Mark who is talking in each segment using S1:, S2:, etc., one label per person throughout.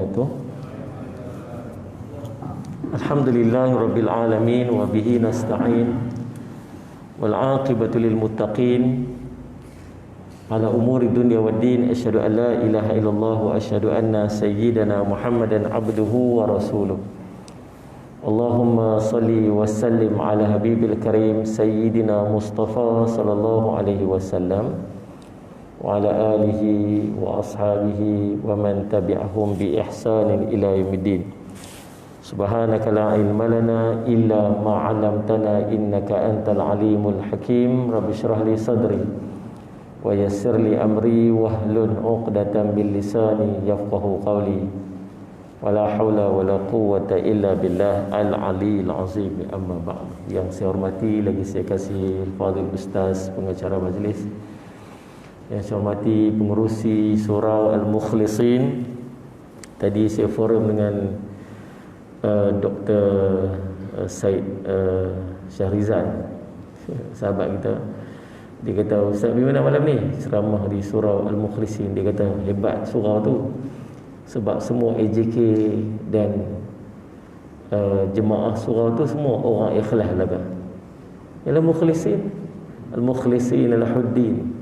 S1: wabarakatuh. Alhamdulillahirabbil alamin wa bihi nasta'in wal 'aqibatu lil muttaqin ala umuri dunya waddin. Asyhadu an la ilaha illallah wa asyhadu anna sayyidana Muhammadan abduhu wa rasuluh. Allahumma salli wa sallim ala habibil karim sayyidina Mustafa sallallahu alaihi wasallam wa ala alihi wa ashabihi wa man tabi'ahum bi ihsanin ila yaumiddin. Subhanaka la ilma lana illa ma 'allamtana innaka antal alimul hakim. Rabbi shrah li sadri wa yassir li amri wahlul 'uqdatam bil lisani yafqahu qawli. Wala haula wala quwwata illa billah al-aliyil azim. Amma ba'd. Yang saya hormati, lagi saya kasih Fadil Ustaz pengacara majlis, yang saya hormati pengerusi surau Al-Mukhlisin. Tadi saya forum dengan Dr. Said Syahrizan, sahabat kita. Dia kata, Ustaz bagaimana malam ni ceramah di surau Al-Mukhlisin? Dia kata hebat surau tu, sebab semua AJK dan jemaah surau tu semua orang ikhlas laga. Ialah mukhlisin, al-mukhlisin al-huddin.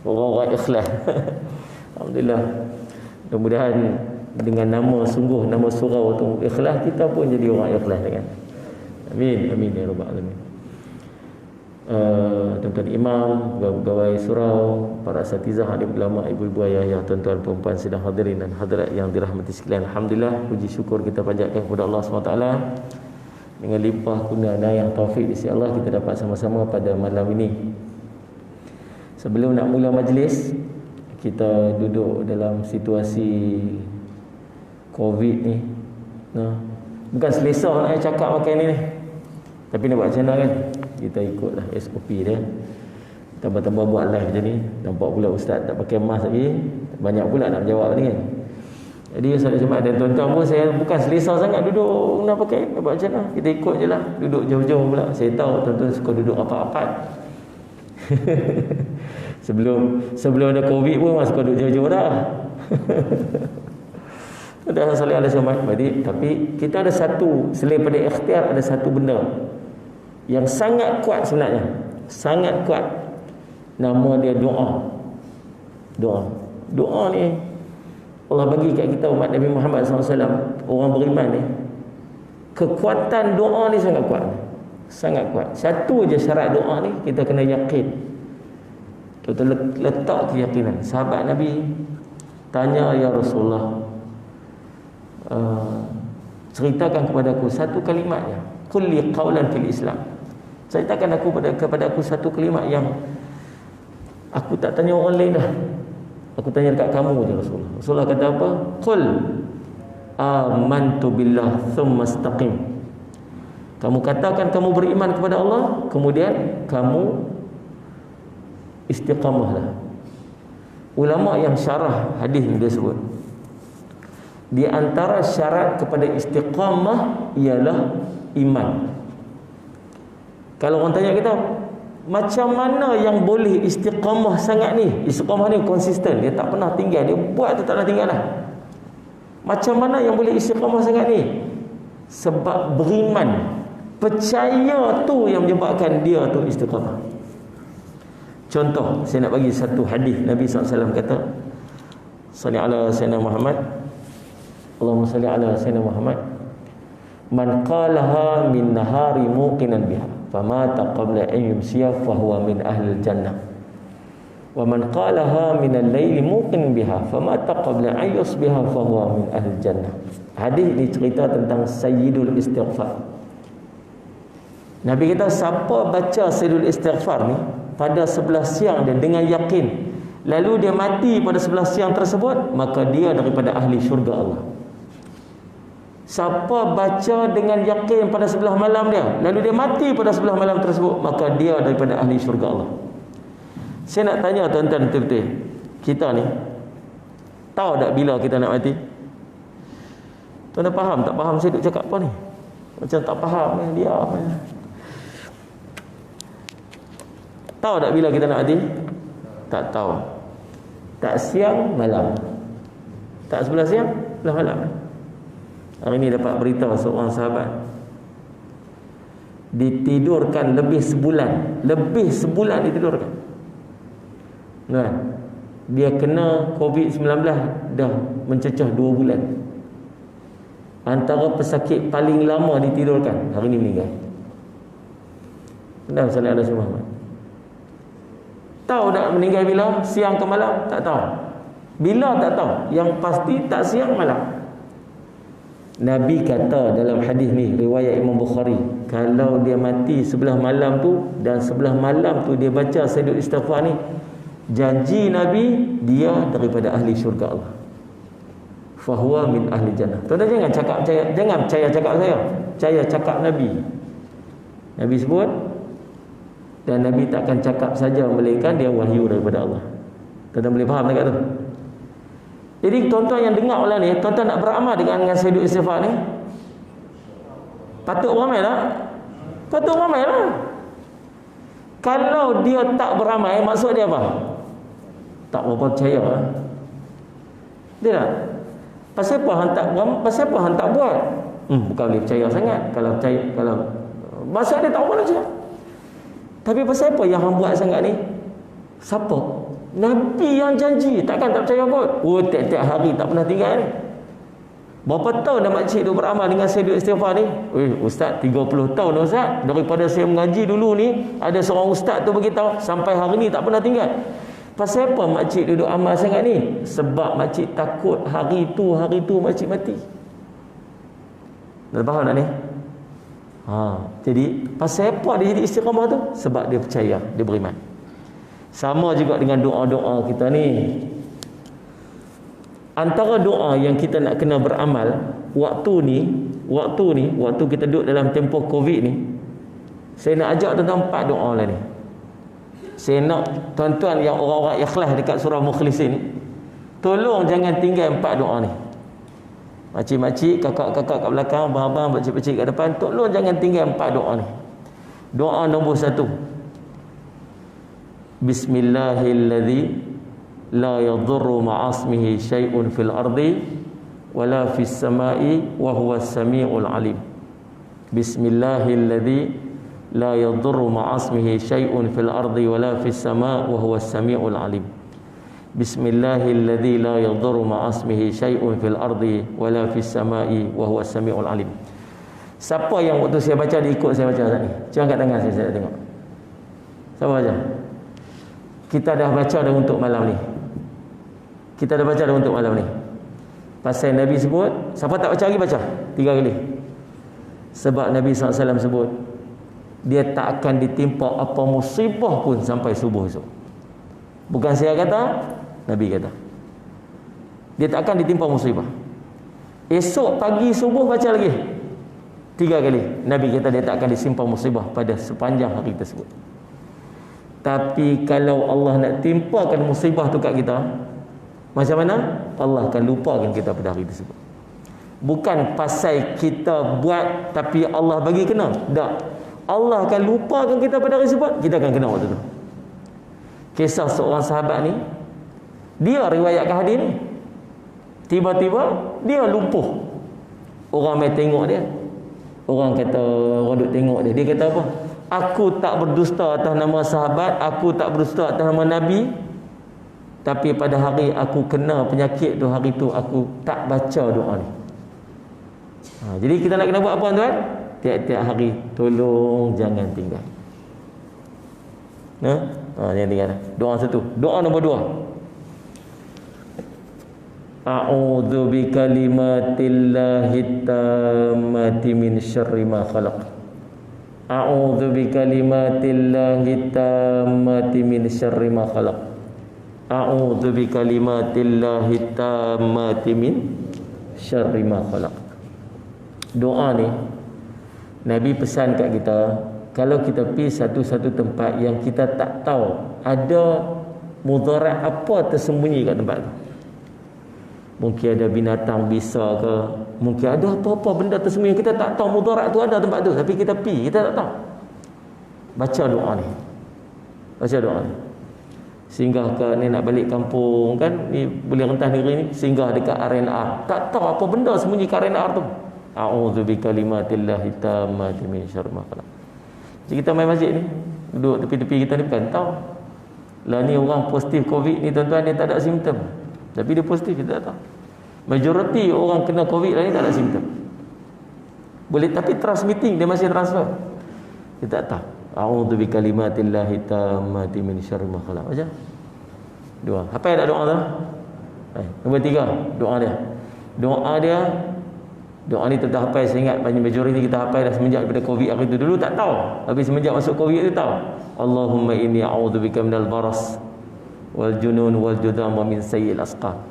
S1: Orang-orang ikhlas. Alhamdulillah. Mudah-mudahan dengan nama sungguh, nama surau tu ikhlas, kita pun jadi orang ikhlas kan. Amin, amin ya rabbal alamin. Tuan-tuan imam, pegawai surau, para asatizah, adik ulama, ibu-ibu, ayah, tuan-tuan perempuan sedang hadirin dan hadirat yang dirahmati sekalian. Alhamdulillah, puji syukur kita panjatkan kepada Allah SWT. Dengan limpah kurnia yang taufik di sisi Allah, kita dapat sama-sama pada malam ini. Sebelum nak mula majlis, kita duduk dalam situasi COVID ni. Bukan selesa nak cakap makan ni, tapi nak buat macam mana kan? Kita ikutlah SOP dia. Tambah-tambah buat live macam ni. Nampak pula ustaz tak pakai mask lagi, banyak pula nak jawab ni kan. Jadi ustaz Jumaat dan tuan-tuan pun, saya bukan selesa sangat duduk nak pakai, nak buat macam mana? Kita ikut je lah. Duduk jauh-jauh pula. Saya tahu tuan-tuan suka duduk rapat-rapat. Sebelum ada COVID pun masih suka duduk jauh-jauh dah. Dah salih alaihi wasallam. Tapi kita ada satu, selain pada ikhtiar, ada satu benda yang sangat kuat sebenarnya, sangat kuat. Nama dia doa. Doa ni Allah bagi kat kita umat Nabi Muhammad SAW, orang beriman ni, kekuatan doa ni sangat kuat. Sangat kuat. Satu je syarat doa ni, kita kena yakin. Kita letak keyakinan. Sahabat Nabi tanya, ya Rasulullah, ceritakan kepada aku satu kalimat je, kulli qawlan fil Islam. Ceritakan kepada aku satu kalimat yang aku tak tanya orang lain dah, aku tanya dekat kamu je Rasulullah. Rasulullah kata apa? Qul amantu billah thumma istaqim. Kamu katakan kamu beriman kepada Allah, kemudian kamu istiqamahlah. Ulama yang syarah hadis ni dia sebut, di antara syarat kepada istiqamah ialah iman. Kalau orang tanya kita, macam mana yang boleh istiqamah sangat ni? Istiqamah ni konsisten, dia tak pernah tinggal, dia buat tu tak pernah tinggal lah. Macam mana yang boleh istiqamah sangat ni? Sebab beriman, percaya tu yang menyebabkan dia tu istiqamah. Contoh, saya nak bagi satu hadis Nabi SAW kata, salli ala sayyidina Muhammad, Allahumma salli ala sayyidina Muhammad, man qalaha min nahari muqinan biha famata qabla an yumsiya fahuwa min ahli jannah, wa man qalaha min al-laili muqin biha famata qabla an yusbiha fahuwa min ahli jannah. Hadis ni cerita tentang sayyidul istighfar. Nabi kata, siapa baca sayyidul istighfar ni pada 11 siang dia dengan yakin, lalu dia mati pada 11 siang tersebut, maka dia daripada ahli syurga Allah. Siapa baca dengan yakin pada sebelah malam dia, lalu dia mati pada sebelah malam tersebut, maka dia daripada ahli syurga Allah. Saya nak tanya tuan-tuan betul-betul, kita ni tahu tak bila kita nak mati? Tuan dah faham tak faham saya duk cakap apa ni? Macam tak faham ni dia apa ni? Tahu tak bila kita nak mati? Tak tahu. Tak siang malam. Tak sebelah siang, sebelah malam. Hari ni dapat berita seorang sahabat ditidurkan lebih sebulan ditidurkan. Kan? Dia kena COVID-19 dah mencecah 2 bulan. Antara pesakit paling lama ditidurkan, hari ni meninggal. Kenapa Salih Alaihi Muhammad? Tahu tak meninggal bila? Siang ke malam? Tak tahu. Bila tak tahu. Yang pasti tak siang malam. Nabi kata dalam hadis ni, riwayat Imam Bukhari, kalau dia mati sebelah malam tu dan sebelah malam tu dia baca sayyidul istighfar ni, janji Nabi dia daripada ahli syurga Allah. Fahuwa min ahli jannah. Tuan-tuan jangan percaya cakap saya. Percaya cakap Nabi. Nabi sebut, dan Nabi takkan cakap saja melainkan dia wahyu daripada Allah. Tuan-tuan boleh faham dekat tu? Jadi tuan-tuan yang dengar malam ni, tuan-tuan nak beramal dengan sayyidul istighfar ni? Patut beramal tak? Patut beramal lah. Kalau dia tak beramal, maksud dia apa? Tak berapa percaya lah. Dia tak? Pasal apa hang tak beramal? Pasal apa hang tak buat? Bukan boleh percaya sangat. Kalau percaya, kalau maksud dia tak apa nak cakap. Tapi pasal apa yang hang buat sangat ni? Siapa? Nabi yang janji, takkan tak percaya kot. Oh, tiap-tiap hari tak pernah tinggal ni. Berapa tahun dah makcik tu beramal dengan sayyidul istighfar ni? Ustaz, 30 tahun Ustaz. Daripada saya mengaji dulu ni, ada seorang ustaz tu beritahu, sampai hari ni tak pernah tinggal. Pasal apa makcik duduk amal sangat ni? Sebab makcik takut hari tu makcik mati. Dah faham tak ni? Jadi pasal apa dia jadi istiqamah tu? Sebab dia percaya, dia beriman. Sama juga dengan doa-doa kita ni. Antara doa yang kita nak kena beramal waktu kita duduk dalam tempoh Covid ni, saya nak ajak tentang 4 doa lah ni. Saya nak tuan-tuan yang orang-orang ikhlas dekat surah Mukhlisin, tolong jangan tinggal 4 doa ni. Makcik-makcik, kakak-kakak kat belakang, abang-abang, pakcik-pakcik kat depan, tolong jangan tinggal 4 doa ni. Doa nombor 1, Bismillahilladzi la yadhurru ma'asmihi syai'un fil ardi wala fis sama'i wa huwas sami'ul alim. Bismillahilladzi la yadhurru ma'asmihi syai'un fil ardi wala fis sama'i wa huwas sami'ul alim. Bismillahilladzi la yadhurru ma'asmihi syai'un fil ardi wala fis sama'i wa huwas sami'ul alim. Siapa yang waktu saya baca dia ikut saya baca saat ni? Jangan kat tangan saya nak tengok. Siapa baca? Kita dah baca dah untuk malam ni. Pasal Nabi sebut, siapa tak baca lagi baca 3 kali. Sebab Nabi SAW sebut, dia tak akan ditimpa apa musibah pun sampai subuh esok. Bukan saya kata, Nabi kata. Dia tak akan ditimpa musibah. Esok pagi subuh baca lagi 3 kali. Nabi kata dia tak akan disimpan musibah pada sepanjang hari tersebut. Tapi kalau Allah nak timpakan musibah tu kat kita, macam mana? Allah akan lupakan kita pada hari tersebut. Bukan pasal kita buat tapi Allah bagi kena. Tak. Allah akan lupakan kita pada hari tersebut, kita akan kena waktu tu. Kisah seorang sahabat ni, dia riwayatkan hadis ni. Tiba-tiba dia lumpuh. Orang mai tengok dia. Orang duk tengok dia. Dia kata apa? Aku tak berdusta atas nama sahabat, aku tak berdusta atas nama Nabi, tapi pada hari aku kena penyakit tu, hari tu aku tak baca doa ni. Jadi kita nak kena buat apa tuan? Tiap-tiap hari tolong jangan tinggal. Jangan tinggal. Doa 1. Doa nombor 2. A'udzu bikalimatillahi tammati min syarri ma khalaq. A'udzu bikalimatillahi tammati min syarri ma khalaq. A'udzu bikalimatillahi tammati min syarri ma khalaq. Doa ni Nabi pesan kat kita, kalau kita pergi satu-satu tempat yang kita tak tahu ada mudarat apa tersembunyi kat tempat tu. Mungkin ada binatang bisa ke, mungkin ada apa-apa benda tersembunyi kita tak tahu mudarat tu ada tempat tu, tapi kita pergi, kita tak tahu. Baca doa ni. Singgah ke ni nak balik kampung kan, ni boleh rentas negeri ni, singgah dekat RNR. Tak tahu apa benda sembunyi kat RNR tu. A'udzu bikalimatillahi tammati min syarri ma khalaq. Jadi kita main masjid ni, duduk tepi-tepi kita ni bukan tahu. Lah ni orang positif COVID ni tuan-tuan, dia tak ada simptom. Tapi dia positif, kita tak tahu. Majoriti orang kena COVID lah ni tak ada simptom. Boleh, tapi transmitting, dia masih transfer. Kita tak tahu. A'udzu bikalimatillahi tammati min syarri ma khalaq. Baca. Dua. Apa yang tak doa tu? Nombor tiga, doa dia. Doa ni tetap hafal. Saya ingat banyak majoriti kita hafal dah semenjak daripada COVID hari itu. Dulu tak tahu, tapi semenjak masuk COVID itu tahu. Allahumma inni a'udzubika minal baras wal junun wal judam wa min sayyi'il asqam.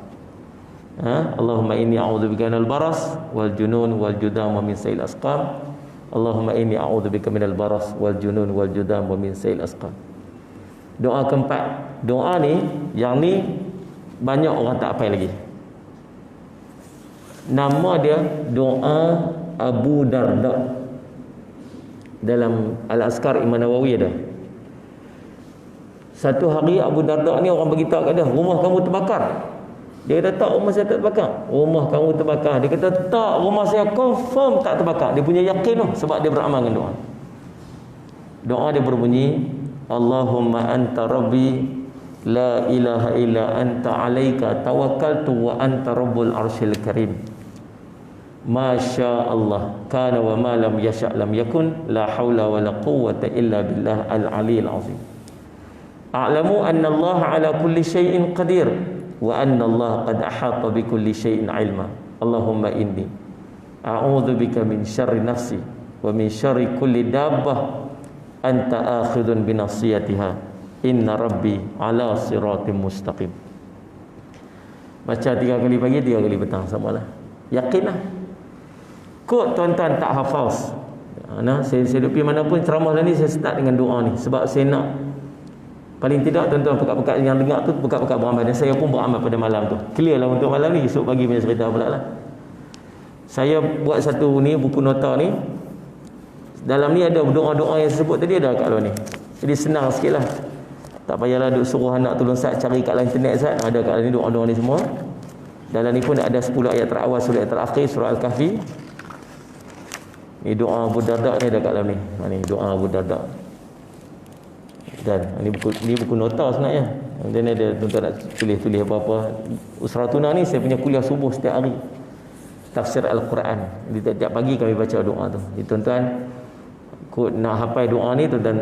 S1: Allahumma inni a'udzubika minal baras wal junun wal judam wa min sayyi'il asqam. Allahumma inni a'udzubika minal baras wal junun wal judam wa min sayyi'il asqam. Doa keempat. Doa ni, yang ni banyak orang tak hafal lagi. Nama dia doa Abu Darda. Dalam Al-Azkar Imam Nawawi ada. Satu hari Abu Darda ni orang beritahu kat dia, rumah kamu terbakar. Dia kata tak, rumah saya tak terbakar. Rumah kamu terbakar. Dia kata tak, rumah saya confirm tak terbakar. Dia punya yakin tu sebab dia beramal dengan doa. Doa dia berbunyi, Allahumma anta rabbi la ilaha illa anta alaika tawakkaltu wa anta rabbul arsyil karim. Masya Allah kana wa ma lam yasha' lam yakun, la haula wa la quwwata illa billah al-aliyyil azim. A'lamu anna Allah ala kulli syai'in qadir wa anna Allah qad ahata bi kulli syai'in ilma. Allahumma inni a'udzu bika min syarri nafsi wa min syarri kulli dabbah anta akhidun bi nasiyatiha inna rabbi ala siratim mustaqim. Baca 3 kali pagi, 3 kali petang, samalah. Yakinlah. Kok tuan-tuan tak hafal? Saya duduk pergi mana pun ceramah ni, saya start dengan doa ni sebab saya nak paling tidak tuan-tuan pekat-pekat yang dengar tu pekat-pekat beramal, dan saya pun beramal pada malam tu. Clear lah untuk malam ni, esok pagi punya cerita pula lah. Saya buat satu ni, buku nota ni. Dalam ni ada doa-doa yang saya sebut tadi, ada kat luar ni. Jadi senang sikit lah. Tak payahlah duk suruh anak tolong Ustaz cari kat dalam internet Ustaz. Ada kat dalam ni doa-doa ni semua. Dalam ni pun ada 10 ayat terawal, 10 ayat terakhir surah Al-Kahfi. Ni doa Abu Darda ni ada kat dalam ni. Ni doa Abu Darda. Dan ni buku nota sebenarnya. Dan ada tuan-tuan nak tulis apa-apa. Usratuna ni saya punya kuliah subuh setiap hari. Tafsir Al-Quran. Di tiap pagi kami baca doa tu. Jadi tuan-tuan nak hafal doa ni, tuan-tuan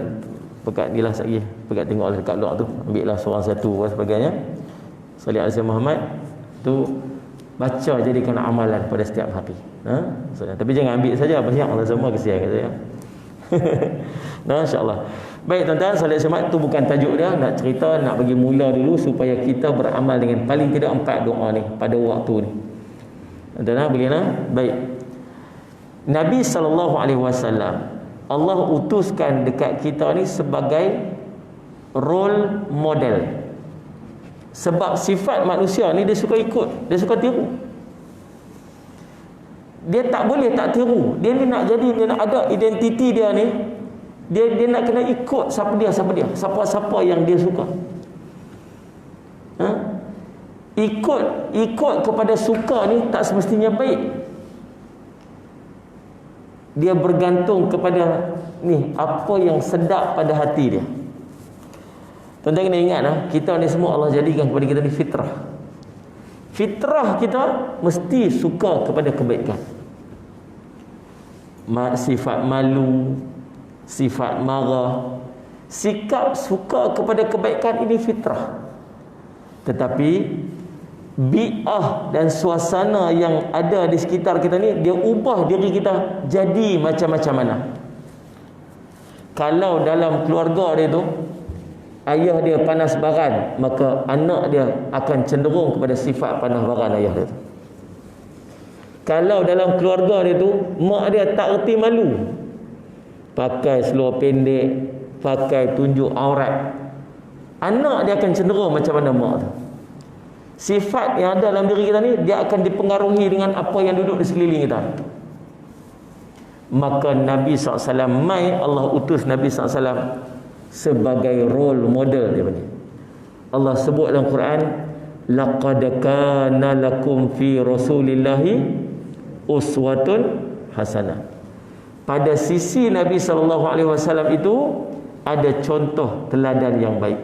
S1: pekat ni lah sekali, pekat tengok dekat luar tu, ambil lah seorang satu dan sebagainya. Salih alaihi Muhammad tu baca, jadikan amalan pada setiap hari. Tapi jangan ambil saja banyak, Allah semua kesian kat saya. InsyaAllah. Baik tuan-tuan, salih alaihi Muhammad tu bukan tajuk dia, nak cerita, nak bagi mula dulu supaya kita beramal dengan paling tidak 4 doa ni pada waktu ni. Tuan-tuan boleh nak? Baik. Nabi SAW Allah utuskan dekat kita ni sebagai role model. Sebab sifat manusia ni dia suka ikut, dia suka tiru. Dia tak boleh tak tiru. Dia ni nak jadi, dia nak ada identiti dia ni. Dia nak kena ikut siapa dia. Siapa yang dia suka. Ikut kepada suka ni tak semestinya baik. Dia bergantung kepada ni apa yang sedap pada hati dia. Tuan-tuan kena ingat kita ni semua Allah jadikan kepada kita ni fitrah. Fitrah kita mesti suka kepada kebaikan. Sifat malu, sifat marah, sikap suka kepada kebaikan ini fitrah. Tetapi bi'ah dan suasana yang ada di sekitar kita ni, dia ubah diri kita jadi macam-macam mana. Kalau dalam keluarga dia tu ayah dia panas baran, maka anak dia akan cenderung kepada sifat panas baran ayah dia tu. Kalau dalam keluarga dia tu mak dia tak erti malu, pakai seluar pendek, pakai tunjuk aurat, anak dia akan cenderung macam mana mak tu. Sifat yang ada dalam diri kita ni, dia akan dipengaruhi dengan apa yang duduk di sekeliling kita. Maka Nabi SAW, Allah utus Nabi SAW sebagai role model dia punya. Allah sebut dalam Quran, laqad kana lakum fi rasulillahi uswatun hasanah. Pada sisi Nabi SAW itu ada contoh teladan yang baik.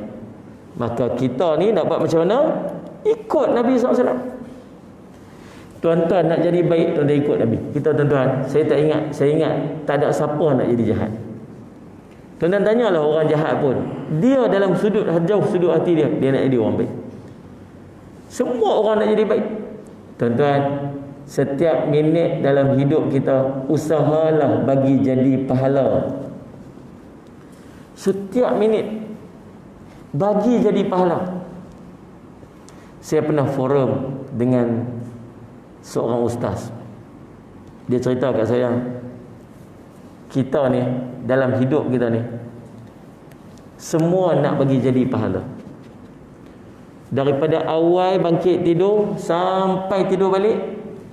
S1: Maka kita ni nak buat macam mana? Ikut Nabi SAW. Tuan-tuan nak jadi baik, tuan-tuan ikut Nabi. Kita tuan-tuan, saya ingat tak ada siapa nak jadi jahat. Tuan-tuan tanyalah orang jahat pun, dia dalam jauh sudut hati dia nak jadi orang baik. Semua orang nak jadi baik. Tuan-tuan, setiap minit dalam hidup kita, usahalah bagi jadi pahala. Setiap minit bagi jadi pahala. Saya pernah forum dengan seorang ustaz. Dia cerita kat saya, kita ni dalam hidup kita ni semua nak bagi jadi pahala. Daripada awal bangkit tidur sampai tidur balik,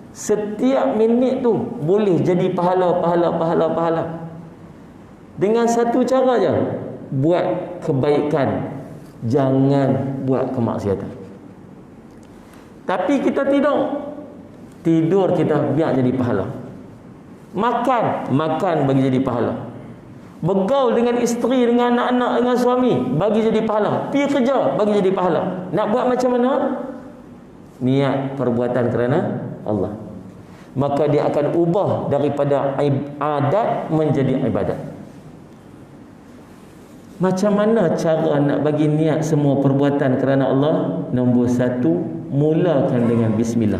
S1: setiap minit tu boleh jadi pahala. Dengan satu cara je, buat kebaikan, jangan buat kemaksiatan. Tapi kita tidur kita biar jadi pahala. Makan bagi jadi pahala. Bergaul dengan isteri, dengan anak-anak, dengan suami, bagi jadi pahala. Pergi kerja, bagi jadi pahala. Nak buat macam mana? Niat perbuatan kerana Allah. Maka dia akan ubah daripada adat menjadi ibadat. Macam mana cara nak bagi niat semua perbuatan kerana Allah? Nombor satu, mulakan dengan bismillah.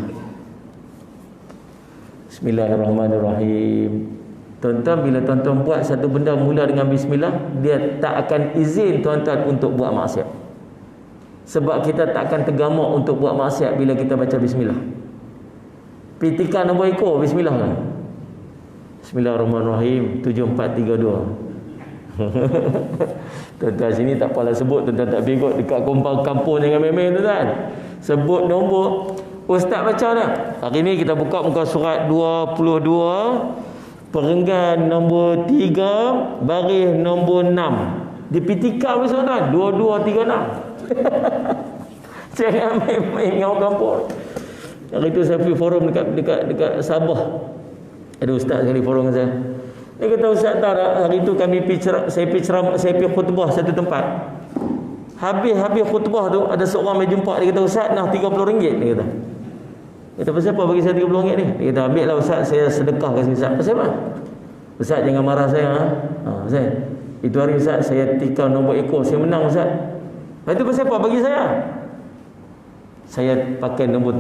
S1: Bismillahirrahmanirrahim. Tuan-tuan, bila tuan-tuan buat satu benda mula dengan bismillah, dia tak akan izin tuan-tuan untuk buat maksiat. Sebab kita tak akan tergamak untuk buat maksiat bila kita baca bismillah. Petikan nombor ekor, bismillah kan? Bismillahirrahmanirrahim, 7432. Tuan-tuan sini tak apalah sebut, tuan-tuan tak bengok dekat kampung dengan memang tuan-tuan. Sebut nombor, ustaz baca dah. Hari ni kita buka muka surat 22, perenggan nombor 3, baris nombor 6. Dipitikam besok tuan, 2236. Jangan main-main dengan orang kampung. Hari tu saya pergi forum dekat Sabah. Ada ustaz sekali forum dengan saya. Dia kata, ustaz tak, hari tu saya pergi khutbah satu tempat. Habis khutbah tu ada seorang mai jumpa, dia kata, ustaz nah RM30 dia kata. Kata, pasal apa bagi saya RM30 ni? Dia kata, ambil lah ustaz, saya sedekah kasi ustaz. Pasal apa? Ustaz jangan marah saya. Ustaz, itu hari ustaz saya tikam nombor ekor, saya menang ustaz. Lepas tu pasal apa bagi saya? Saya pakai nombor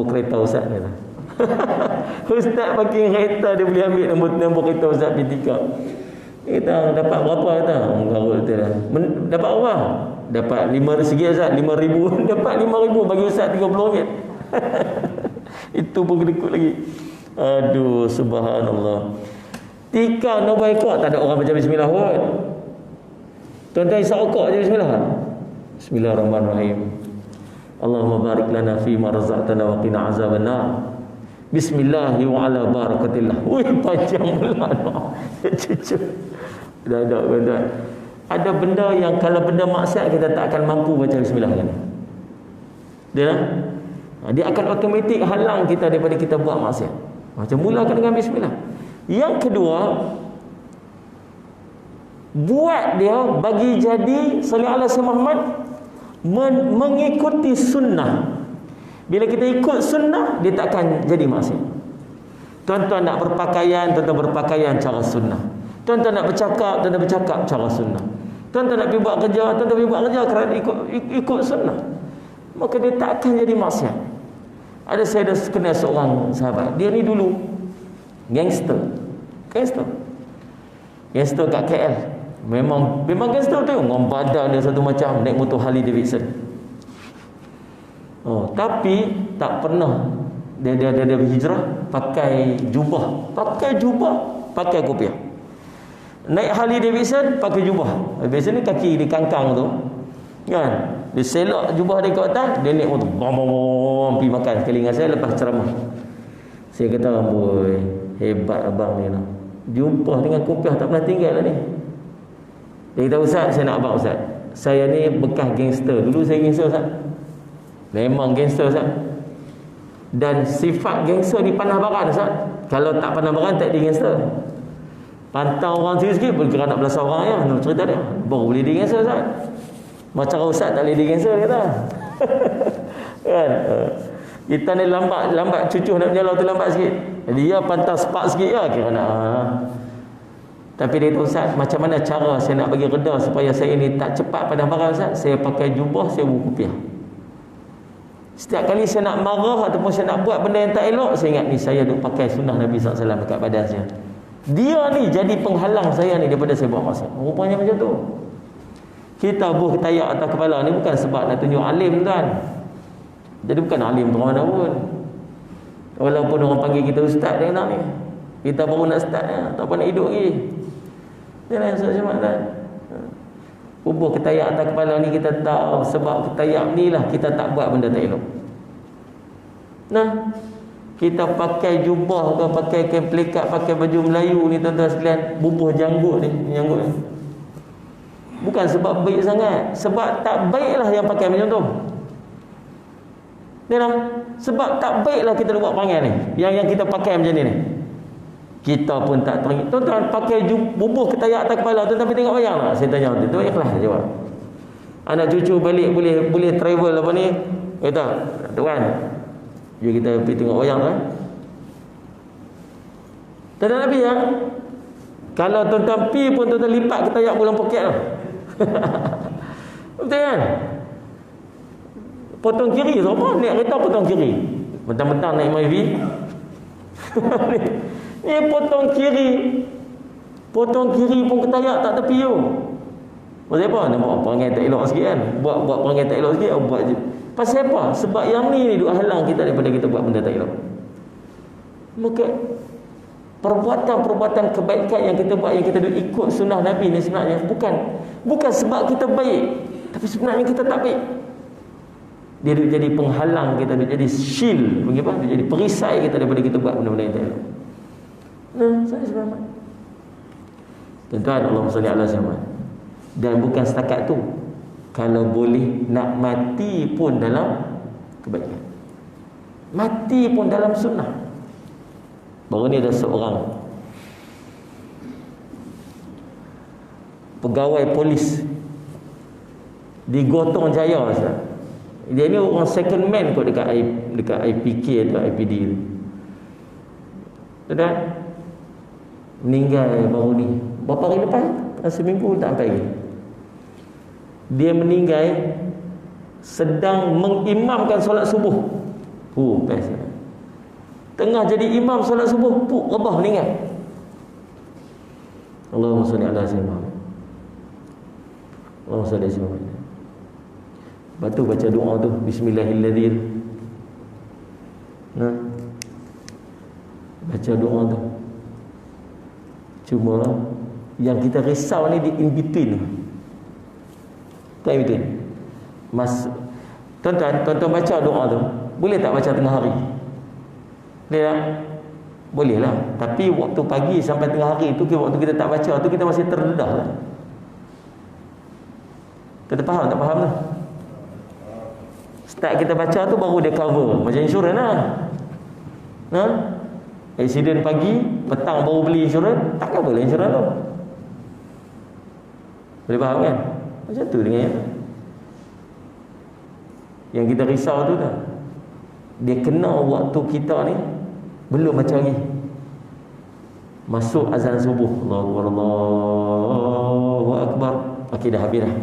S1: kereta ustaz ni lah. Ustaz pakai kereta, dia boleh ambil nombor kereta ustaz pergi tikam. Dia kata, dapat berapa? Kata, dapat apa? Dapat RM5 ustaz, RM5,000. Dapat RM5,000 bagi ustaz RM30. Itu pun kedekut lagi. Aduh, subhanallah. Tikam nombor ekor, tak ada orang baca bismillah pun. Tuan-tuan isap rokok je bismillah. Bismillahirrahmanirrahim. Allahumma barik lana fi ma razaqtana wa qina azabannar. Bismillahi wa ala barakatillah. Wih, panjang pula. Cucu. Dah ada tuan-tuan. Ada benda yang kalau benda maksiat kita tak akan mampu baca bismillah kan. Dia akan automatik halang kita daripada kita buat maksiat. Macam mulakan dengan bismillah. Yang kedua, buat dia bagi jadi sallallahu alaihi Muhammad mengikuti sunnah. Bila kita ikut sunnah, dia tak akan jadi maksiat. Tuan-tuan nak berpakaian, tuan-tuan berpakaian cara sunnah. Tuan-tuan nak bercakap, tuan-tuan bercakap cara sunnah. Tuan-tuan nak pergi buat kerja, tuan-tuan pergi buat kerja kerana ikut sunnah. Maka dia tak akan jadi maksiat. Ada saya dah kenal seorang sahabat, dia ni dulu gangster kat KL. Memang gangster tu, dengan badan dia satu macam, naik motor Harley Davidson. Tapi tak pernah dia berhijrah pakai jubah, pakai kopiah. Naik Harley Davidson pakai jubah. Biasanya kaki di kangkang tu kan, dia selak jubah dia ke atas, dia naik motor pergi makan sekali dengan saya lepas ceramah. Saya kata, amboi, hebat abang ni lah, jumpa dengan kopiah tak pernah tinggal lah ni. Dia kata, ustaz saya nak abang ustaz, Saya ni bekas gangster. Dulu saya gangster, Ustaz. Memang gangster, Ustaz. Dan sifat gangster di Panah Baran, Ustaz. Kalau tak Panah Baran, tak di gangster. Pantau orang sikit-sikit, boleh kira nak belasah orang ya. Cerita dia, baru boleh di gangster, Ustaz. Macam Ustaz tak boleh di gangster, kata. Kan? Kita ni lambat cucuh nak berjalan tu lambat sikit. Dia pantang spark sikit ya, kira nak. Tapi dia tahu, Ustaz, macam mana cara saya nak bagi reda supaya saya ni tak cepat Panah Baran, Ustaz? Saya pakai jubah, saya berkupiah. Setiap kali saya nak marah ataupun saya nak buat benda yang tak elok, saya ingat ni saya duk pakai sunnah Nabi SAW dekat badan saya. Dia ni jadi penghalang saya ni daripada saya buat maksiat. Rupanya macam tu. Kita buh ketayak atas kepala ni bukan sebab nak tunjuk alim, tuan. Jadi bukan alim tu mana pun. Walaupun orang panggil kita ustaz dia nak ni. Kita baru nak start ya, tak apa nak hidup lagi. Dia lah yang saya cakap, kan. Bubuh ketayak atas kepala ni kita tahu sebab ketayak ni lah kita tak buat benda tak elok. Nah, kita pakai jubah ke, pakai kain pelikat, pakai baju Melayu ni tuan-tuan sekalian, bubuh janggut ni, janggut ni. Bukan sebab baik sangat, sebab tak baiklah yang pakai macam tu. Ni lah, sebab tak baiklah kita buat perangai ni, yang kita pakai macam ni. Kita pun tak teringin. Tuan-tuan pakai bubuh ketayak atas kepala, tuan-tuan pergi tengok wayang tak? Saya tanya tu ikhlas jawab. Anak cucu balik boleh travel apa ni? Kata, tuan, jom kita pergi tengok wayang kan? Tak ada Nabi ya? Kalau tuan-tuan pergi pun tuan-tuan lipat ketayak bulan poket tu. Betul kan? Potong kiri siapa? Naik kereta potong kiri. Mentang-mentang naik MyV. Ni potong kiri pun ketayak tak tepi tu. Pasal apa? Nak buat perangai tak elok sikit kan? Buat perangai tak elok sikit, buat je. Pasal apa? Sebab yang ni duk halang kita daripada kita buat benda tak elok. Maka perbuatan-perbuatan kebaikan yang kita buat, yang kita duk ikut sunnah Nabi ni sebenarnya bukan sebab kita baik, tapi sebenarnya kita tak baik. Dia duk jadi penghalang kita, duk jadi shield, duk jadi perisai kita daripada kita buat benda-benda yang tak elok. Nah, saya selamat. Tuan-tuan, Allahumma salli ala Muhammad. Dan bukan setakat tu, kalau boleh nak mati pun dalam kebaikan, mati pun dalam sunnah. Baru ni ada seorang pegawai polis di Gotong Jaya, Ustaz. Dia ni orang second man kot dekat IPK atau IPD tu. Tuan-tuan, meninggal baru ni. Berapa hari lepas? Seminggu tak sampai lagi. Dia meninggal sedang mengimamkan solat subuh. Best. Tengah jadi imam solat subuh, rebah meninggal. Allahumma salli ala sayyidina Muhammad. Allahumma salli ala sayyidina Muhammad. Lepas tu baca doa tu, bismillahirrahmanirrahim. Nah, baca doa tu. Cuma yang kita risau ni di in between. Tak in between. Tuan-tuan baca doa tu, boleh tak baca tengah hari? Boleh tak? Boleh lah. Tapi waktu pagi sampai tengah hari tu, waktu kita tak baca tu, kita masih terdedah lah. Kita faham tak faham tu? Start kita baca tu baru dia cover. Macam insurans lah. Accident pagi, petang baru beli insurans, tak cover lah insurans tu. Boleh faham kan? Macam tu dengan yang kita risau tu dah. Dia kena waktu kita ni belum baca lagi. Masuk azan subuh, Allahu Akbar. Okey, dah habis dah.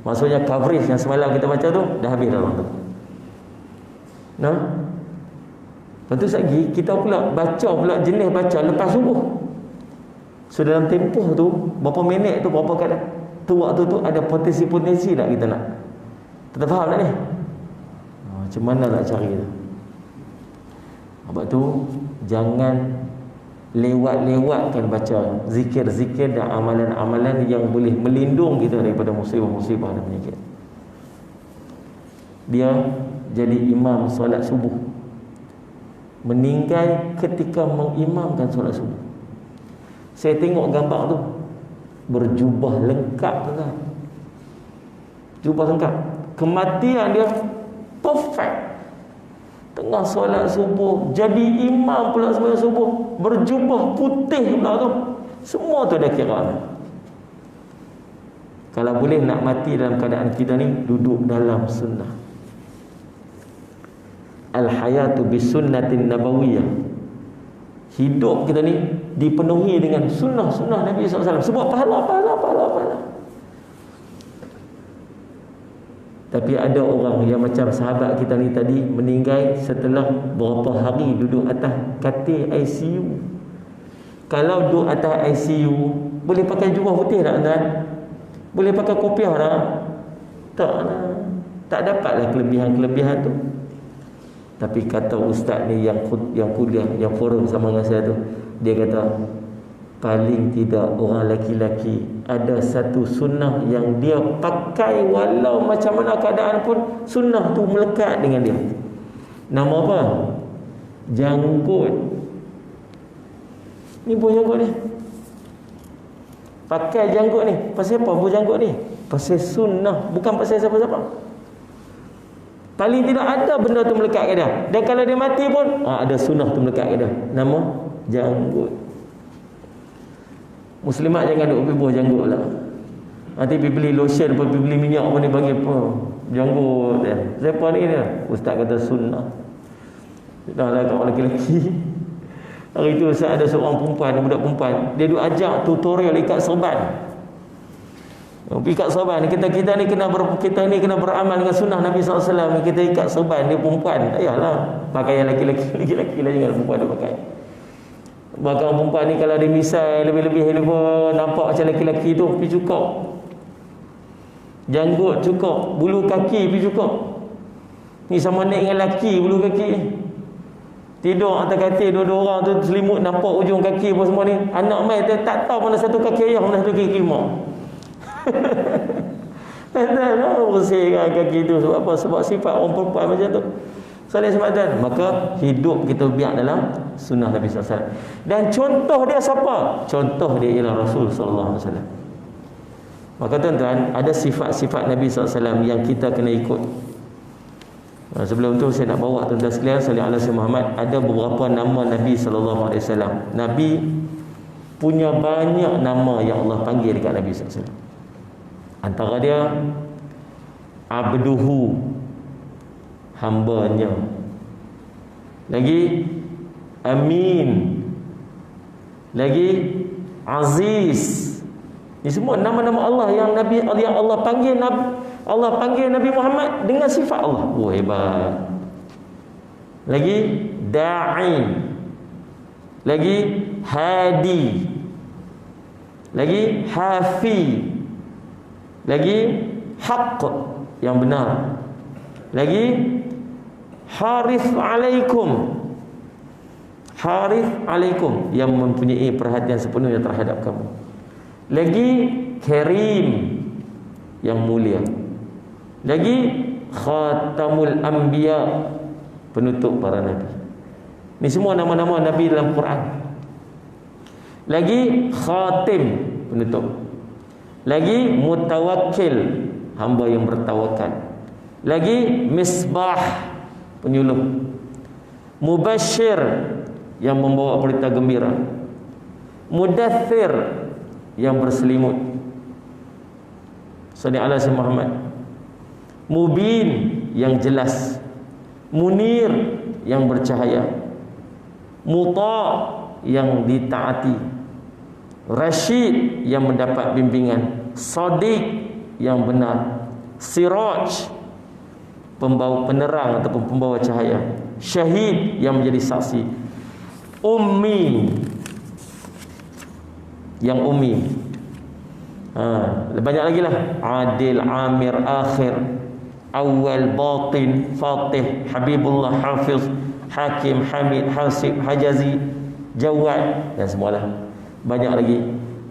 S1: Maksudnya coverage yang semalam kita baca tu dah habis dah tu. Nah, lepas tu lagi kita pula baca pula jenis baca lepas subuh. So dalam tempoh tu berapa minit tu, berapa kadang tu waktu tu ada potensi tak kita nak? Kita faham tak ni? Macam mana nak cari tu? Sebab tu jangan lewat-lewatkan baca zikir-zikir dan amalan-amalan yang boleh melindung kita daripada musibah-musibah dan penyakit. Dia jadi imam solat subuh, meninggal ketika mengimamkan solat subuh. Saya tengok gambar tu, berjubah lengkap tu kan. Jubah lengkap. Kematian dia perfect. Tengah solat subuh, jadi imam pula solat subuh, berjubah putih pula tu. Semua tu dah kira. Kalau boleh nak mati dalam keadaan kita ni, duduk dalam sunnah. Al-hayatu bisunnatin nabawiyah. Hidup kita ni dipenuhi dengan sunnah-sunnah Nabi SAW. Sebab pahala. Tapi ada orang yang macam sahabat kita ni tadi, meninggal setelah berapa hari duduk atas katil ICU. Kalau duduk atas ICU, boleh pakai jubah putih tak tuan? Boleh pakai kopiah tak? Tak lah. Tak dapatlah kelebihan-kelebihan tu. Tapi kata ustaz ni yang kuliah, yang forum sama dengan saya tu, dia kata paling tidak orang lelaki-lelaki ada satu sunnah yang dia pakai walau macam mana keadaan pun, sunnah tu melekat dengan dia. Nama apa? Janggut. Ni buah janggut ni. Pakai janggut ni. Pasal apa buah janggut ni? Pasal sunnah, bukan pasal siapa-siapa. Paling tidak ada benda tu melekat ke dia. Dan kalau dia mati pun ada sunnah tu melekat ke dia. Nama janggut. Muslimat jangan duk pergi buah janggut lah. Nanti pergi beli lotion, pergi beli minyak pun dia bagi apa? Janggut dia. Siapa ni dia? Ustaz kata sunnah. Dah lah kat orang lelaki. Hari tu saya ada seorang perempuan, budak perempuan, dia duk ajak tutorial ikat serban. Ikat serban, kita ni kena beramal dengan sunnah Nabi SAW. Kita ikat serban, dia perempuan. Ayalah, pakaian lelaki-lelaki lah, jangan perempuan dia pakai. Bahkan perempuan ni kalau dia misai lebih-lebih nampak macam lelaki-lelaki tu, pergi cukup. Janggut cukup, bulu kaki pergi cukup. Ni sama naik dengan lelaki bulu kaki. Tidur atas katil dua-dua orang tu selimut nampak ujung kaki apa semua ni. Anak mai tak tahu mana satu kaki ayah, mana satu kaki mak. Tak tahu bersihkan kaki tu sebab apa? Sebab sifat orang perempuan macam tu. Salih sebatan. Maka hidup kita biar dalam sunnah Nabi SAW. Dan contoh dia siapa? Contoh dia ialah Rasul SAW. Maka tuan-tuan, ada sifat-sifat Nabi SAW yang kita kena ikut. Sebelum tu saya nak bawa tuan-tuan sekalian, salih ala Sayyidina Muhammad, ada beberapa nama Nabi SAW. Nabi punya banyak nama yang Allah panggil dekat Nabi SAW. Antara dia Abduhu, hambanya. Lagi Amin. Lagi Aziz. Ini semua nama-nama Allah yang Allah panggil Nabi Muhammad dengan sifat Allah. Oh, hebat. Lagi Da'i. Lagi Hadi. Lagi Hafi. Lagi Haqq, yang benar. Lagi Harith alaikum. Harith alaikum, yang mempunyai perhatian sepenuhnya terhadap kamu. Lagi Karim, yang mulia. Lagi Khatamul Anbiya, penutup para nabi. Ini semua nama-nama nabi dalam Quran. Lagi Khatim, penutup. Lagi Mutawakkil, hamba yang bertawakal. Lagi Misbah, penyuluh. Mubashir, yang membawa berita gembira. Mudaththir, yang berselimut. Sallallahu alaihi wasallam Muhammad. Mubin, yang jelas. Munir, yang bercahaya. Muta', yang ditaati. Rashid, yang mendapat bimbingan. Sadiq, yang benar. Siraj, pembawa penerang ataupun pembawa cahaya. Syahid, yang menjadi saksi. Ummi, yang ummi. Banyak lagi lah. Adil, Amir, Akhir, Awal, Batin, Fatih, Habibullah, Hafiz, Hakim, Hamid, Hasib, Hajazi, Jawad, dan semualah. Banyak lagi.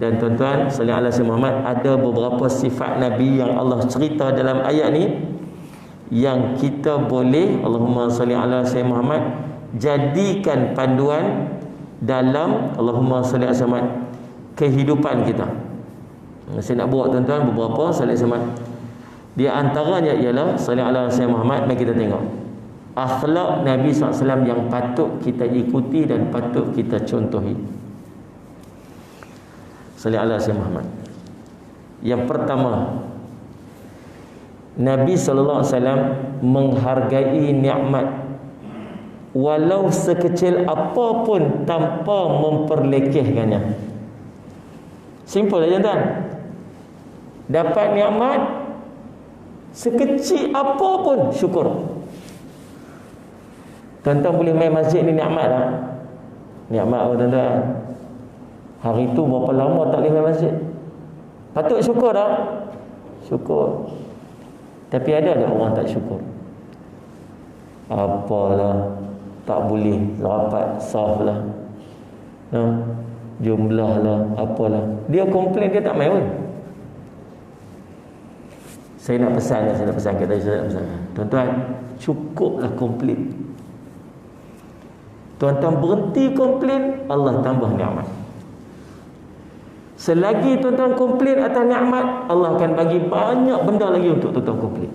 S1: Dan tuan-tuan, sallallahu alaihi wasallam Muhammad, ada beberapa sifat Nabi yang Allah cerita dalam ayat ni yang kita boleh, Allahumma salli ala Sayyidina Muhammad, jadikan panduan dalam Allahumma salli ala Sayyidina Muhammad kehidupan kita. Saya nak bawa tuan-tuan beberapa sallallahu alaihi wasallam. Di antaranya ialah sallallahu alaihi wasallam Muhammad. Mari kita tengok akhlak Nabi SAW yang patut kita ikuti dan patut kita contohi. Sallallahu alaihi wasallam Muhammad. Yang pertama, Nabi SAW menghargai nikmat walau sekecil apapun tanpa memperlekehkannya. Simple aja tuan. Dapat nikmat sekecil apapun, syukur. Tuan-tuan boleh main masjid ni nikmat tak? Nikmat apa tuan-tuan? Hari tu berapa lama tak boleh main masjid? Patut syukur tak? Syukur. Tapi ada orang tak syukur? Apalah, tak boleh rapat saf lah, jumlah lah, apalah. Dia komplain, dia tak main pun. Saya nak pesan tuan-tuan, cukuplah komplain. Tuan-tuan berhenti komplain, Allah tambah nikmat. Selagi tuan-tuan komplain atas nikmat, Allah akan bagi banyak benda lagi untuk tuan-tuan komplain.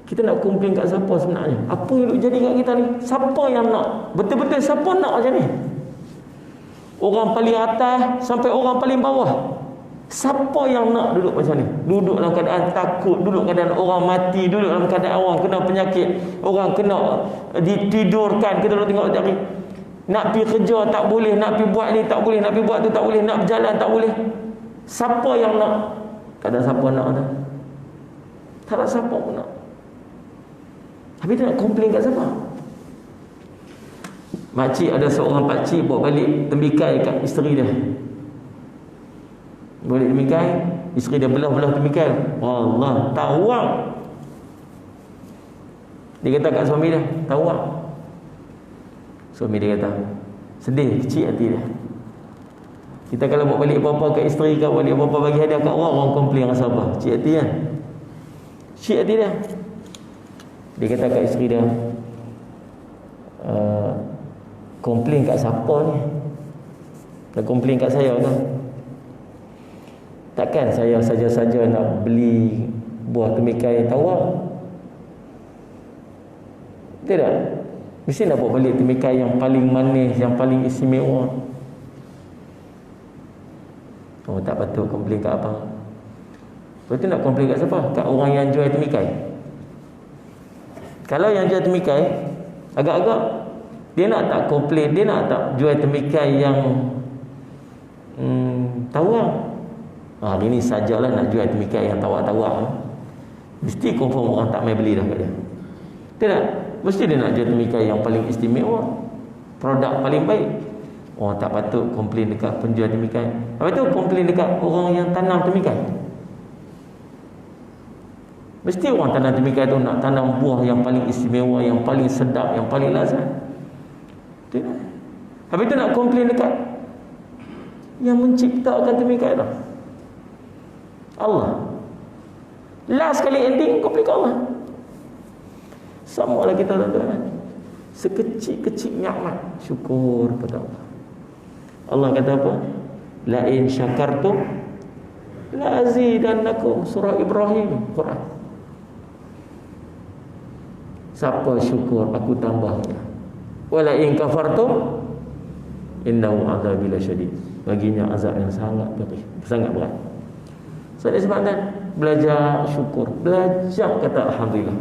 S1: Kita nak komplain kat siapa sebenarnya? Apa yang duk jadi kat kita ni? Siapa yang nak? Betul-betul siapa nak macam ni? Orang paling atas sampai orang paling bawah. Siapa yang nak duduk macam ni? Duduk dalam keadaan takut, duduk dalam keadaan orang mati, duduk dalam keadaan orang kena penyakit, orang kena ditidurkan. Kita nak tengok tadi, nak pergi kerja tak boleh, nak pergi buat ni tak boleh, nak pergi buat tu tak boleh, nak berjalan tak boleh. Siapa yang nak? Tak ada siapa nak dah. Tak ada siapa pun nak. Tapi dia nak komplain kat siapa? Makcik, ada seorang pakcik bawa balik tembikai kat isteri dia. Balik tembikai, isteri dia belah-belah tembikai. Allah, tawang. Dia kata kat suami dia, tawang. Suami dia kata, sedih, kecil hati dia. Kita kalau bawa balik apa-apa kat isteri, kat balik apa-apa bagi hadiah kat orang, orang komplain rasa apa? Kecil hati kan? Kecil hati dia. Dia kata kat isteri dia, komplain kat siapa ni? Dah komplain kat saya kan? Takkan saya saja-saja nak beli buah temikai tawar? Tidak. Mesti nak bawa balik temikai yang paling manis, yang paling istimewa. Oh, tak patut komplain kat abang. Lepas tu nak komplain kat siapa? Kat orang yang jual temikai. Kalau yang jual temikai, agak-agak dia nak tak komplain, dia nak tak jual temikai yang tawar. Hari ni sajalah nak jual temikai yang tawar-tawar. Mesti confirm orang tak main beli dah kat dia. Tidak. Mesti dia nak jual temikai yang paling istimewa, produk paling baik. Orang tak patut komplain dekat penjual temikai. Apa tu komplain dekat orang yang tanam temikai? Mesti orang tanam temikai tu nak tanam buah yang paling istimewa, yang paling sedap, yang paling lazat. Tidak. Habis tu nak komplain dekat yang menciptakan temikai tu, Allah. Last kali ending komplain kat Allah. Sama lah kita tuan-tuan. Sekecil-kecil nikmat, syukur kepada Allah. Allah kata apa? La in syakartum la azidannakum. Surah Ibrahim, Quran. Siapa syukur, aku tambahnya. Wala in kafartum innahu azabi lasyadid. Baginya azab yang sangat pedih, sangat berat. Sebab sebabnya belajar syukur, belajar kata alhamdulillah.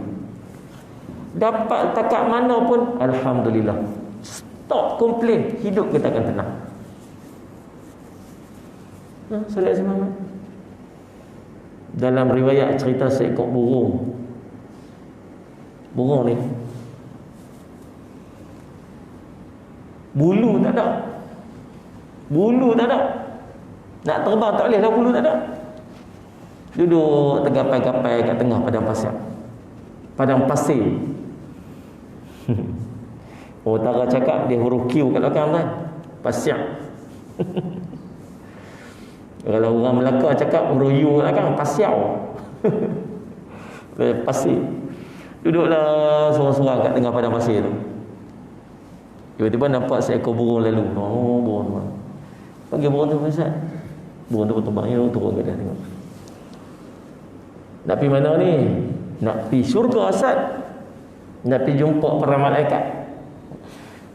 S1: Dapat takat mana pun alhamdulillah. Stop komplain, hidup kita akan tenang. Saudara semangat. Dalam riwayat cerita seekor burung. Burung ni bulu tak ada. Bulu tak ada. Nak terbang tak boleh lah, bulu tak ada. Duduk tergapai-gapai kat tengah padang pasir. Padang pasir. Utara cakap dia huruf Q kat belakang kan. Pasir. Kalau orang Melaka cakap huruf U kat belakang, pasir. Pasir. Duduklah sorang-sorang kat tengah padang pasir tu. Tiba-tiba nampak seekor burung lalu. Oh, burung. Panggil burung tu, Ustaz. Burung tu terbang, turun ke dia tengok. Nak pergi mana ni? Nak pergi syurga Ustaz. Nak pergi jumpa para malaikat.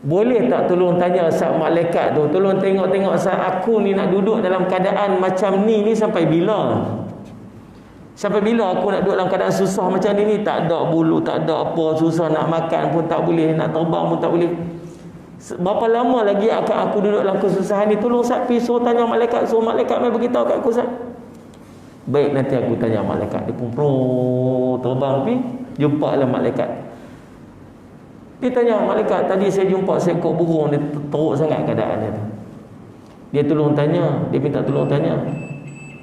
S1: Boleh tak tolong tanya Ustaz malaikat tu, tolong tengok-tengok Ustaz, aku ni nak duduk dalam keadaan macam ni sampai bila? Sampai bila aku nak duduk dalam keadaan susah macam ni? Tak ada bulu, tak ada apa, susah nak makan pun tak boleh, nak terbang pun tak boleh. Berapa lama lagi akan aku duduk dalam kesusahan ni? Tolong Ustaz pergi suruh tanya malaikat, suruh malaikat mai beritahu kat aku Ustaz. Baik, nanti aku tanya malaikat. Dia pun terbang pergi, jumpa lah malaikat. Dia tanya malaikat, tadi saya jumpa seekor burung, dia teruk sangat keadaan dia tu. Dia tolong tanya, dia minta tolong tanya,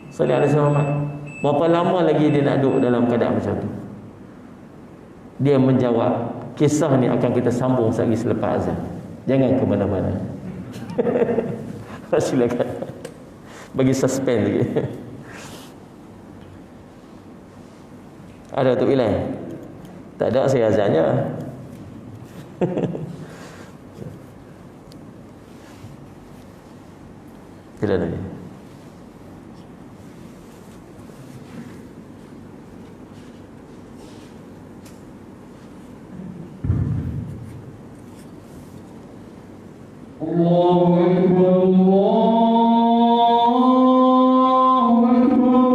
S1: Salih alaihi Muhammad, berapa lama lagi dia nak duduk dalam keadaan macam tu? Dia menjawab, kisah ni akan kita sambung lagi selepas azan. Jangan ke mana-mana. Silakan. Bagi suspend lagi. Ada Tok Bilal? Tak ada, saya azannya. Sila lagi.
S2: Allahu Akbar, Allahu Akbar.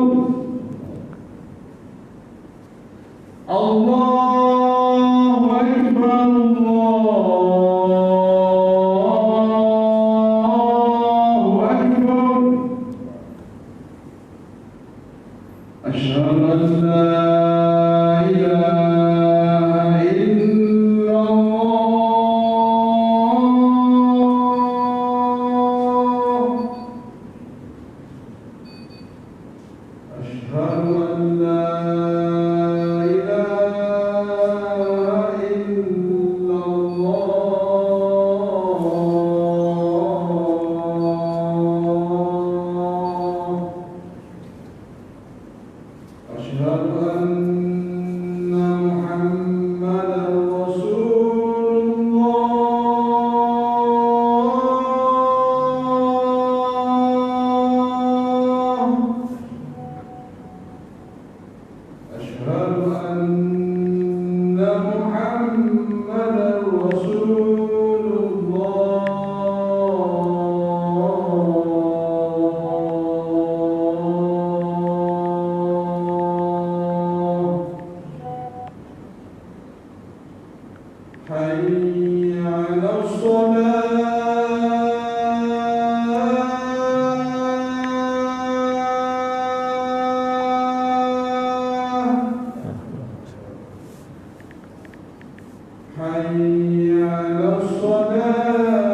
S2: Allahu Akbar, Allahu Akbar. Asyhadu an la ilaha illallah. Asyhadu an la حي على الصلاة حي على الصلاة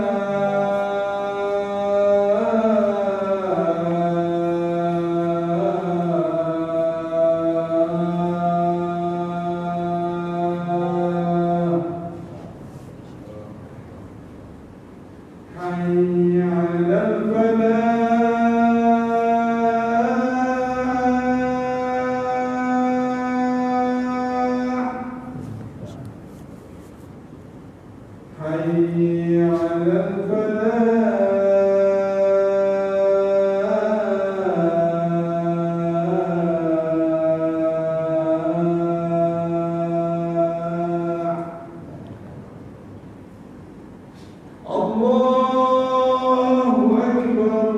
S2: حي على الفلاح حي على الفلاح. الله أكبر،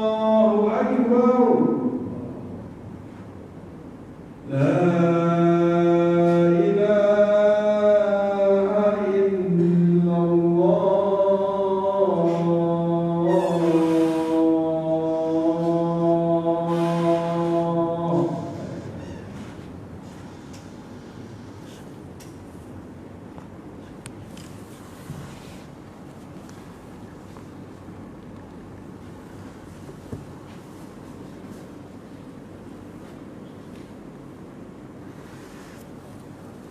S2: الله أكبر. لا إله إلا الله.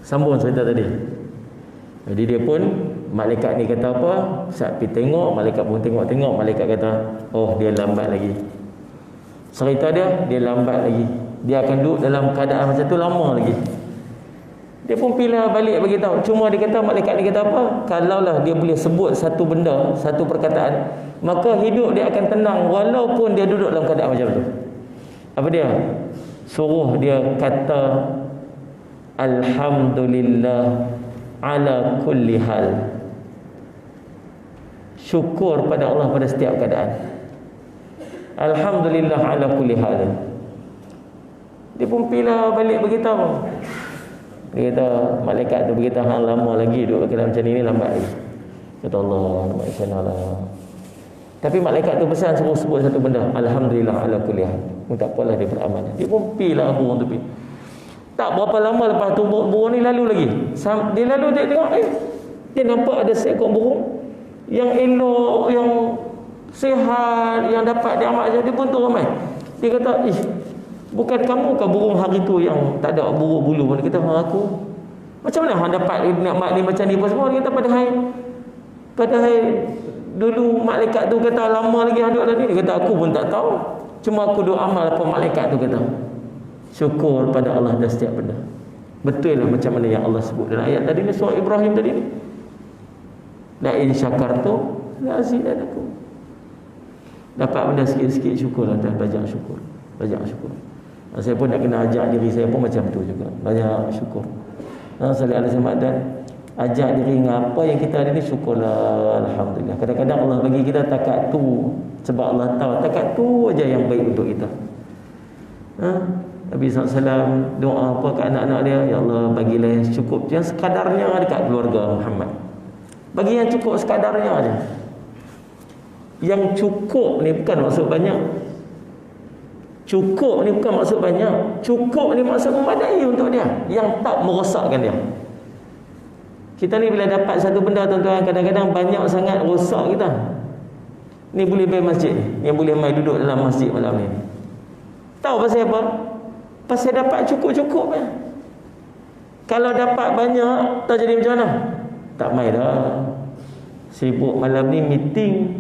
S1: Sambung cerita tadi. Jadi dia pun, malaikat ni kata apa? Saat pergi tengok, malaikat pun tengok-tengok, malaikat kata, oh dia lambat lagi. Cerita dia lambat lagi. Dia akan duduk dalam keadaan macam tu lama lagi. Dia pun pilih balik bagi tahu. Cuma dia kata, malaikat ni kata apa? Kalaulah dia boleh sebut satu benda, satu perkataan, maka hidup dia akan tenang walaupun dia duduk dalam keadaan macam tu. Apa dia? Suruh dia kata alhamdulillah ala kulli hal. Syukur pada Allah pada setiap keadaan. Alhamdulillah ala kulli hal. Dia pun pilih balik bagi tahu. Dia kata, malaikat tu berkata, hang lama lagi duduk dalam macam ni lambat lagi. Kata Allah, macam mana lah. Tapi malaikat tu pesan suruh sebut satu benda, alhamdulillah ala kulli hal. Tak apalah, dia beramal. Dia pun pilah burung tu pi. Tak berapa lama lepas tu burung ni lalu lagi. Dia lalu, dia tengok, dia nampak ada seekor burung yang elok, yang sihat, yang dapat dia amat. Dia pun turun mai. Dia kata, bukan kamu ke burung hari tu yang tak ada bulu-bulu? Dia kata, aku. Macam mana hang dapat nikmat ni macam ni pun semua? Dia kata, padahal dulu malaikat tu kata lama lagi hang duduk tadi. Dia kata, aku pun tak tahu. Cuma aku duk amal apa malaikat tu kata. Syukur pada Allah dan setiap benda. Betul lah macam mana yang Allah sebut dalam ayat tadi ni, surah Ibrahim tadi ni. La in syakartu la azidannakum. Dapat benda sikit-sikit, syukurlah, dan banyak syukur. Banyak syukur. Saya pun nak kena ajak diri saya pun macam tu juga. Banyak syukur. Sallallahu alaihi wasallam, dan ajak diri dengan apa yang kita ada ni, syukurlah, alhamdulillah. Kadang-kadang Allah bagi kita takat tu sebab Allah tahu takat tu aja yang baik untuk kita. Nabi SAW doa apa kat anak-anak dia, ya Allah bagilah yang cukup, yang sekadarnya dekat keluarga Muhammad. Bagi yang cukup sekadarnya aja. Yang cukup ni bukan maksud banyak. Cukup ni bukan maksud banyak. Cukup ni maksud memadai untuk dia, yang tak merosakkan dia. Kita ni bila dapat satu benda, tuan-tuan, kadang-kadang banyak sangat rosak kita. Ni boleh pergi masjid, ni boleh mai duduk dalam masjid malam ni. Tahu pasal apa? Pasal dapat cukup-cukup ya. Kalau dapat banyak, tak jadi macam mana? Tak mai dah. Sibuk malam ni meeting.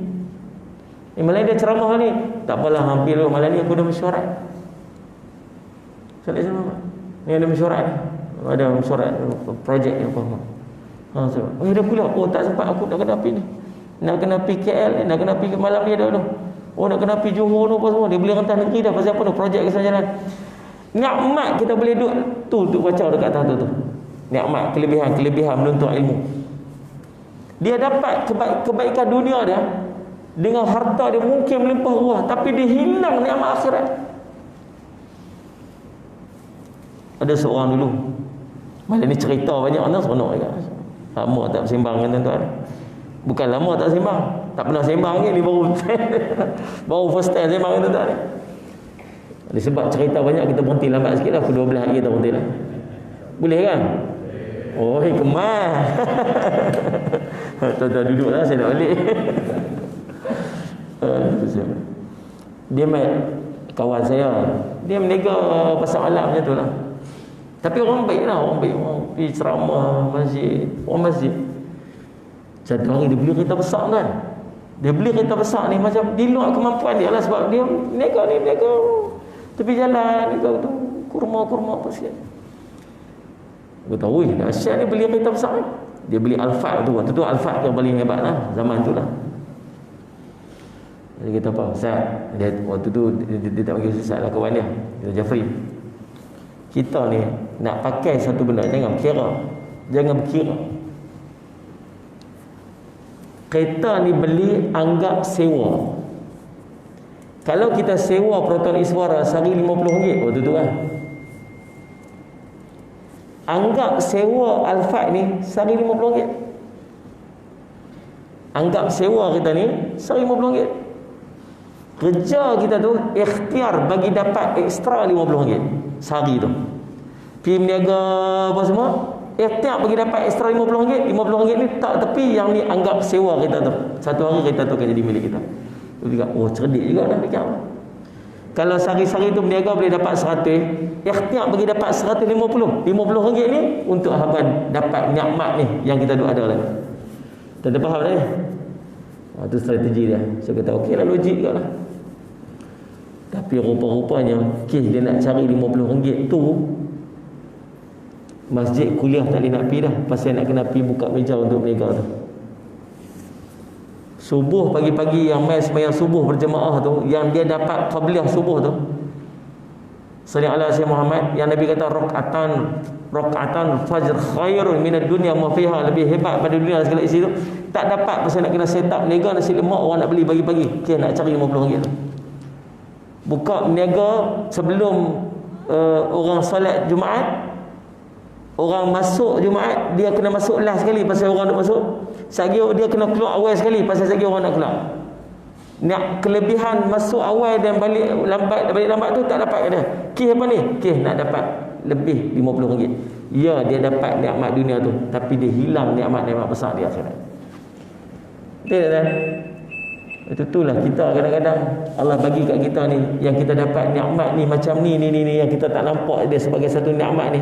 S1: Malam dia ceramah ni. Tak apalah, hampir malam ni aku dah mesyuarat. Salih sama Mak. Ni ada mesyuarat ni. Ada mesyuarat projek ni apa. Dah pula. Oh tak sempat, aku nak kena pergi ni. Nak kena pergi KL ni, nak kena pergi malam ni dah tu. Oh nak kena pergi Johor tu apa semua. Dia boleh rentas negeri dah. Pasal apa tu? Projek kesan jalan. Nikmat kita boleh duduk tu, duduk baca dekat atas tu. Nikmat, kelebihan menuntut ilmu. Dia dapat kebaikan dunia dia dengan harta dia mungkin melimpah ruah, tapi dia hilang nikmat akhirat. Ada seorang dulu, malam ni cerita banyak orang seronok juga. Lama tak sembang dengan tuan-tuan. Bukan lama tak sembang, tak pernah sembang ni baru first time sembang dengan tuan-tuan. Sebab cerita banyak, kita berhenti lambat sikit lah. Pukul 12 hari kita berhenti lah. Boleh kan? Oh, kemas. Tuan-tuan duduk lah, saya nak balik. Dia kawan saya, dia menega pasal malam macam tu lah. Tapi orang baik lah, orang baik. Orang pergi ceramah masjid, orang masjid. Satu hari dia beli kereta besar kan. Dia beli kereta besar ni macam di luar kemampuan dia lah. Sebab dia menega tepi jalan itu tu kurma apa sikit. Aku tahu dahsyat ni beli kereta besar ni. Dia beli Alphard tu. Waktu tu Alphard yang paling hebat lah zaman tu lah. Dia kata apa? Ustaz, dia waktu tu dia tak panggil Ustaz lah, kawan dia. Dia Jafri. Kita ni nak pakai satu benda, jangan berkira. Kereta ni beli anggap sewa. Kalau kita sewa Proton Iswara sehari RM50 waktu tu kan. Anggap sewa Alphard ni sehari RM50. Anggap sewa kita ni sehari RM50. Kerja kita tu ikhtiar bagi dapat ekstra RM50 sehari tu. Pergi meniaga apa semua, ikhtiar bagi dapat ekstra RM50. RM50 ni tak tepi, yang ni anggap sewa kita tu. Satu hari kereta tu akan jadi milik kita. Juga, oh cerdik juga dah fikir. Kalau sehari-hari tu berniaga boleh dapat 100, ikhtiar bagi dapat 150. RM50 ni untuk haban dapat nikmat ni yang kita duk ada lagi. Tuan-tuan faham tak ni? Itu strategi dia. Saya kata okey lah, logik juga lah. Tapi rupa-rupanya kes dia nak cari RM50 tu masjid kuliah tak boleh nak pergi dah, pasal nak kena pergi buka meja untuk berniaga tu. Subuh pagi-pagi yang mai sembahyang subuh berjemaah tu, yang dia dapat qabliyah subuh tu, salli ala Sayyidina Muhammad, yang Nabi kata rakaatan fajr khairun minad dunya ma fiha, lebih hebat pada dunia segala isi tu, tak dapat pasal nak kena set up niaga nasi lemak orang nak beli pagi-pagi. Okey, nak cari RM50 tu. Buka niaga sebelum orang solat Jumaat, orang masuk Jumaat, dia kena masuk last sekali pasal orang nak masuk. Sagi dia kena keluar awal sekali pasal sagi orang nak keluar. Nak kelebihan masuk awal dan balik lambat tu tak dapat dia. Kes apa ni? Kes nak dapat lebih RM50. Ya, dia dapat nikmat dunia tu, tapi dia hilang nikmat-nikmat besar di akhirat. Betul tak? Itulah kita kadang-kadang Allah bagi kat kita ni, yang kita dapat nikmat ni macam ni yang kita tak nampak dia sebagai satu nikmat ni.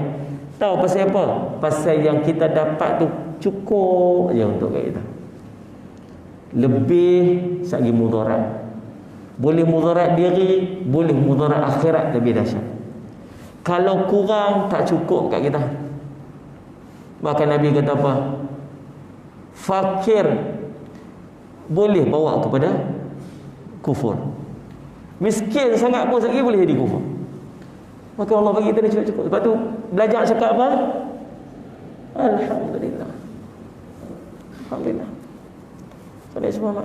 S1: Tahu pasal apa? Pasal yang kita dapat tu cukup je untuk kita. Lebih sagi mudarat. Boleh mudarat diri, boleh mudarat akhirat lebih dahsyat. Kalau kurang tak cukup kat kita. Maka Nabi kata apa? Fakir boleh bawa kepada kufur. Miskin sangat pun lagi boleh jadi kufur. Maka Allah bagi kita ni cukup-cukup. Sebab tu belajar cakap apa? Alhamdulillah. Alhamdulillah. Solat semua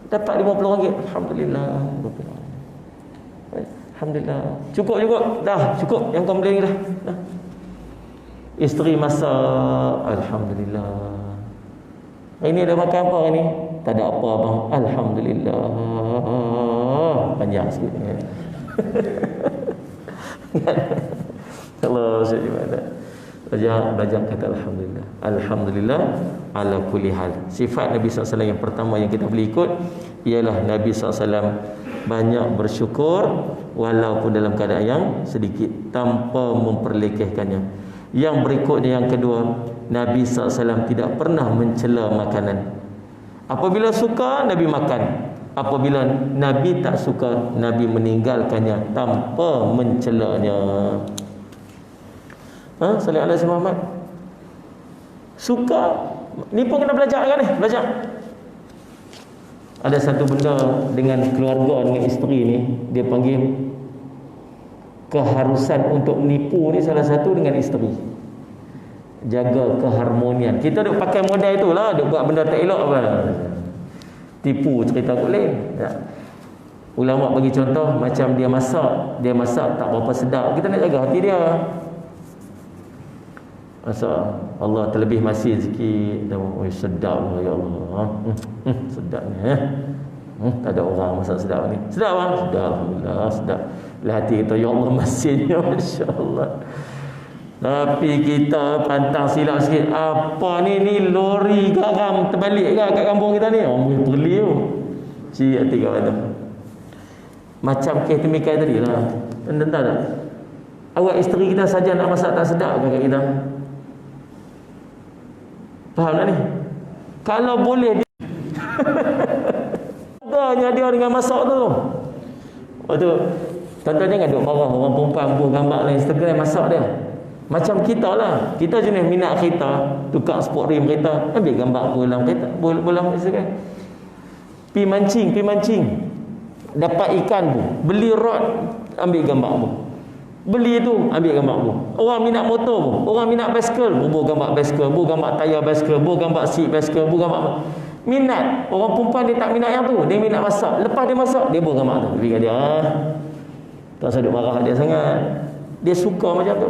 S1: dapat RM50. Alhamdulillah. Alhamdulillah. Cukup. Dah, cukup yang kau beli ni dah. Isteri masak. Alhamdulillah. Ini ada makan apa ni? Tak ada apa abang. Alhamdulillah. Panjang sikit. Allah SWT belajar kata Alhamdulillah. Alhamdulillah ala kulli hal. Sifat Nabi SAW yang pertama yang kita boleh ikut ialah Nabi SAW banyak bersyukur walaupun dalam keadaan yang sedikit, tanpa memperlekehkannya. Yang berikutnya, yang kedua, Nabi SAW tidak pernah mencela makanan. Apabila suka, Nabi makan. Apabila Nabi tak suka, Nabi meninggalkannya tanpa mencelanya. Sallallahu alaihi wasallam. Suka, ni pun kena belajar kan ni, belajar. Ada satu benda dengan keluarga, dengan isteri ni, dia panggil keharusan untuk menipu ni, salah satu dengan isteri. Jaga keharmonian. Kita duk pakai modal itulah, duk buat benda tak elok apa. Tipu cerita boleh. Ya. Ulama bagi contoh macam dia masak tak berapa sedap. Kita nak jaga hati dia. Masak Allah terlebih masin sikit, oh, sedap lah ya Allah. Sedap ni tak ada orang masak sedap ni. Sedap bang? Sedap, alhamdulillah, sedap. Lah hati kita, ya Allah masinnya, masya-Allah. Tapi kita pantang silap sikit. Apa ni lori garam terbalik ke kat kampung kita ni? Orang perli tu. Cik hati kawan tu. Macam kes temikai tadi lah. Anda tahu tak? Awak isteri kita saja nak masak tak sedap kat kita. Faham tak ni? Kalau boleh dia dia dengan masak tu. Waktu tuan-tuan jangan duk marah orang perempuan buat gambar dalam Instagram masak dia. Macam kita lah. Kita jenis minat kereta, tukar sport rim kereta, ambil gambar bolam kereta, bolam Instagram. Pi mancing. Dapat ikan pun, beli rod, ambil gambar pun. Beli tu, ambil gambar pun. Orang minat motor pun, orang minat basikal, buat gambar basikal, buat gambar tayar basikal, buat gambar seat basikal, buat gambar minat. Orang perempuan dia tak minat yang tu, dia minat masak. Lepas dia masak, dia buat gambar tu. Bagi dia, tak usah duk marah dia sangat. Dia suka macam tu.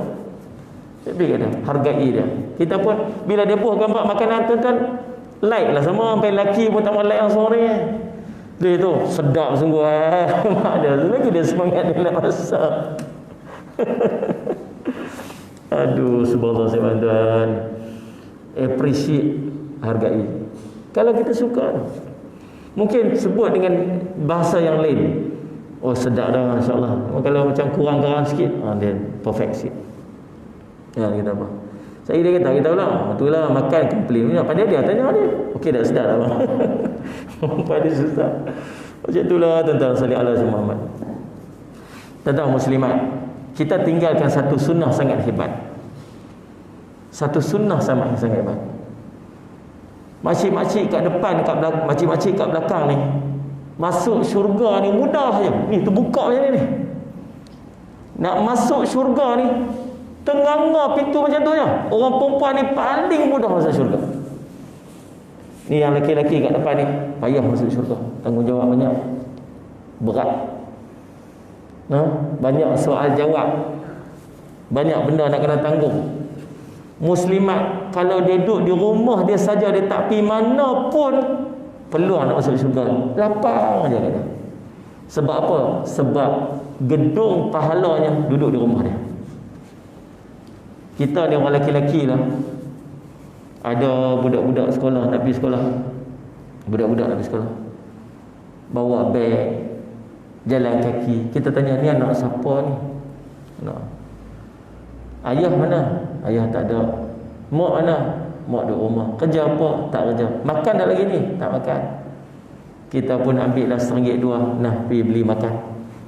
S1: Bagi dia, hargai dia. Kita pun bila dia buat gambar makanan tu kan, like lah sama, sampai lelaki pun tak mau like yang sore. Dia tu sedap sungguh. Ada lagi dia semangat dia nak masak. Aduh, subhanallah tuan. Appreciate, hargai. Kalau kita suka, mungkin sebut dengan bahasa yang lain. Oh sedap dah, insya-Allah. Kalau macam kurang-kurang sikit, dia perfect sikit. Ya, kita apa? Saya dia kata, kita lah, itulah makan komplain. Pandai dia tanya dia. Okey dah sedap dah bang. Pandai susah. Macam itulah tuan-tuan sallallahu alaihi Muhammad. Tuan-tuan muslimat, kita tinggalkan satu sunnah sangat hebat. Satu sunnah sangat baik. Makcik-makcik kat depan, makcik-makcik kat belakang ni, masuk syurga ni mudah je. Ni terbuka macam ni. Nak masuk syurga ni tenganga pintu macam tu je. Orang perempuan ni paling mudah masuk syurga. Ni yang lelaki-lelaki kat depan ni payah masuk syurga. Tanggungjawab banyak, berat. Banyak soal jawab, banyak benda nak kena tanggung. Muslimat kalau dia duduk di rumah dia saja, dia tak pergi mana pun, peluang nak masuk syurga lapang aja kata. Sebab apa? Sebab gedung pahalanya duduk di rumah dia. Kita ni orang lelaki-lelaki lah, ada budak-budak sekolah nak pergi sekolah, budak-budak nak pergi sekolah, bawa beg, jalan kaki. Kita tanya, ni anak siapa ni? Ayah mana? Ayah tak ada. Mak mana? Mak duduk rumah. Kerja apa? Tak kerja. Makan tak lagi ni? Tak makan. Kita pun ambil lah RM1-2, nah pergi beli makan.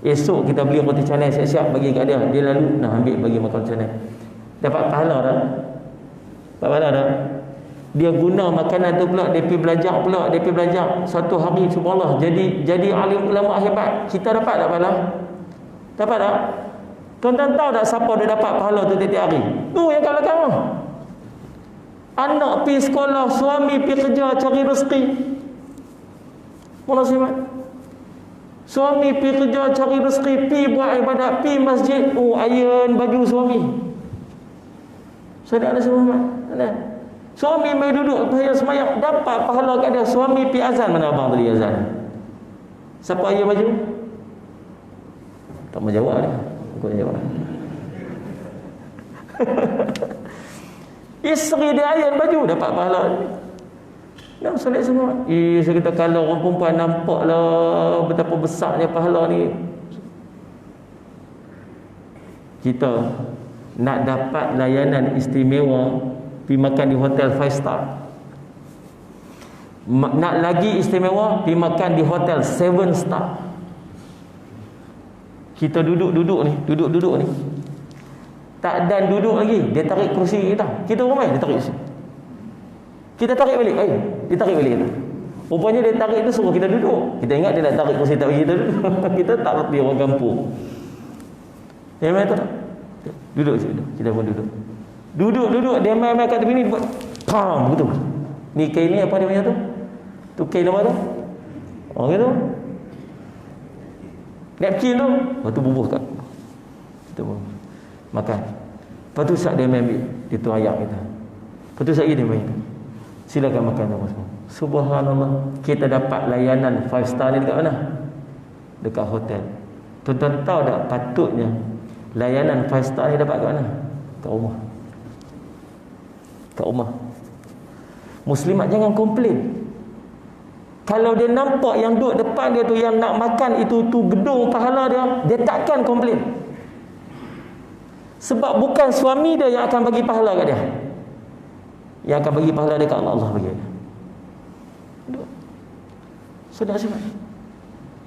S1: Esok kita beli roti canai siap-siap bagi kat dia. Dia lalu nah ambil bagi makan canai. Dapat pahala dah. Dapat pahala dah. Dia guna makanan tu pula, dia pergi belajar. Satu hari subhanallah jadi alim ulama hebat. Kita dapat tak pahala? Dapat tak? Tuan-tuan tahu tak siapa dia dapat pahala tu tiap hari? Tu yang kat belakang. Anak pergi sekolah, suami pergi kerja cari rezeki. Mana sihat? Suami pergi kerja cari rezeki, pergi buat ibadat, pergi masjid, iron baju suami. Saya ada semua. Ada. Suami mai duduk bahaya semayang, dapat pahala kat dia. Suami pergi azan, mana abang tadi azan? Siapa ayah baju? Tak mau jawab dia. Aku jawab. Isteri dia iron baju, dapat pahala. Nak solat semua. Saya kata kalau orang perempuan nampaklah betapa besarnya pahala ni. Kita nak dapat layanan istimewa, pergi makan di hotel 5 star. Nak lagi istimewa, pergi makan di hotel 7 star. Kita duduk ni. Tak dan duduk lagi, dia tarik kerusi kita. Kita ramai, dia tarik kerusi. Kita tarik balik, dia tarik balik kita. Rupanya dia tarik tu suruh kita duduk. Kita ingat dia nak tarik kerusi tak bagi kita duduk. Kita tak reti orang kampung. Dia main tak? Duduk situ. Kita pun duduk. Duduk dia main kat tepi ni buat pam begitu. Ni kain ni apa dia punya tu? Tu kain apa tu? Gitu. Napkin tu, lepas tu bubuh kat. Kita pun makan. Lepas tu saat dia main ambil, dia tu ayak kita. Lepas tu saat dia main. Silakan makan semua. Subhanallah, kita dapat layanan 5 star ni dekat mana? Dekat hotel. Tuan-tuan tahu tak patutnya layanan 5 star ni dapat kat mana? Kat rumah. Kat rumah. Muslimat jangan komplain. Kalau dia nampak yang duduk depan dia tu yang nak makan itu gedung pahala dia takkan komplain. Sebab bukan suami dia yang akan bagi pahala kat dia. Yang akan bagi pahala dekat Allah bagi dia. Sedar-sedar.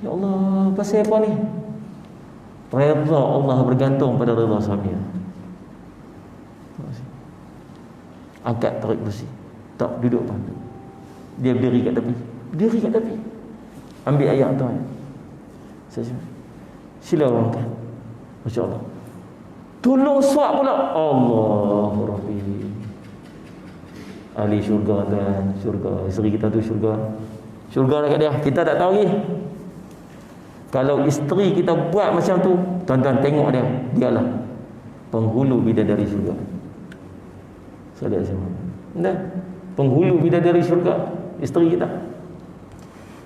S1: Ya Allah, pasal apa ni? Redha Allah bergantung pada redha suami. Angkat tarik kursi. Tak duduk apa. Dia berdiri kat tepi. Ambil ayat tu. Sila orang makan. Masya-Allah. Tolong suap pula. Allahu Rabbi. Ahli syurga dan syurga. Isteri kita tu syurga. Syurga dekat dia. Kita tak tahu lagi. Kalau isteri kita buat macam tu, tuan-tuan tengok dia. Dialah penghulu bidadari syurga. Salat semua. Nah, penghulu bidadari syurga isteri kita.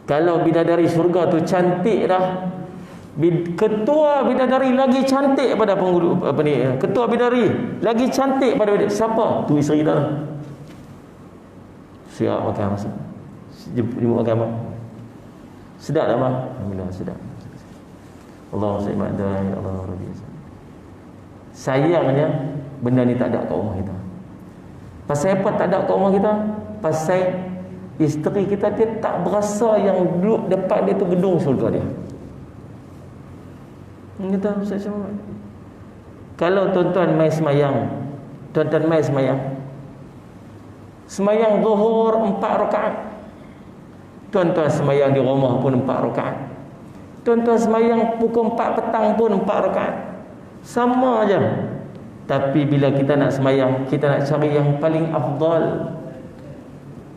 S1: Kalau bidadari syurga tu cantik dah, ketua bidadari lagi cantik pada penghulu ketua bidadari lagi cantik pada siapa? Tu isteri kita. Siap makan masa. Jemput makan apa? Sedap tak bang? Alhamdulillah sedap. Allah saimat dan Allah Rabbi. Sayangnya benda ni tak ada kat rumah kita. Pasal apa tak ada kat rumah kita? Pasal isteri kita dia tak berasa yang duduk depan dia tu gedung syurga dia. Kita kalau tuan-tuan mai semayang, Semayang zuhur 4 rakaat. Tuan-tuan semayang di rumah pun 4 rakaat. Tuan-tuan semayang pukul 4 petang pun 4 rakaat. Sama aja. Tapi bila kita nak semayang, kita nak cari yang paling afdal.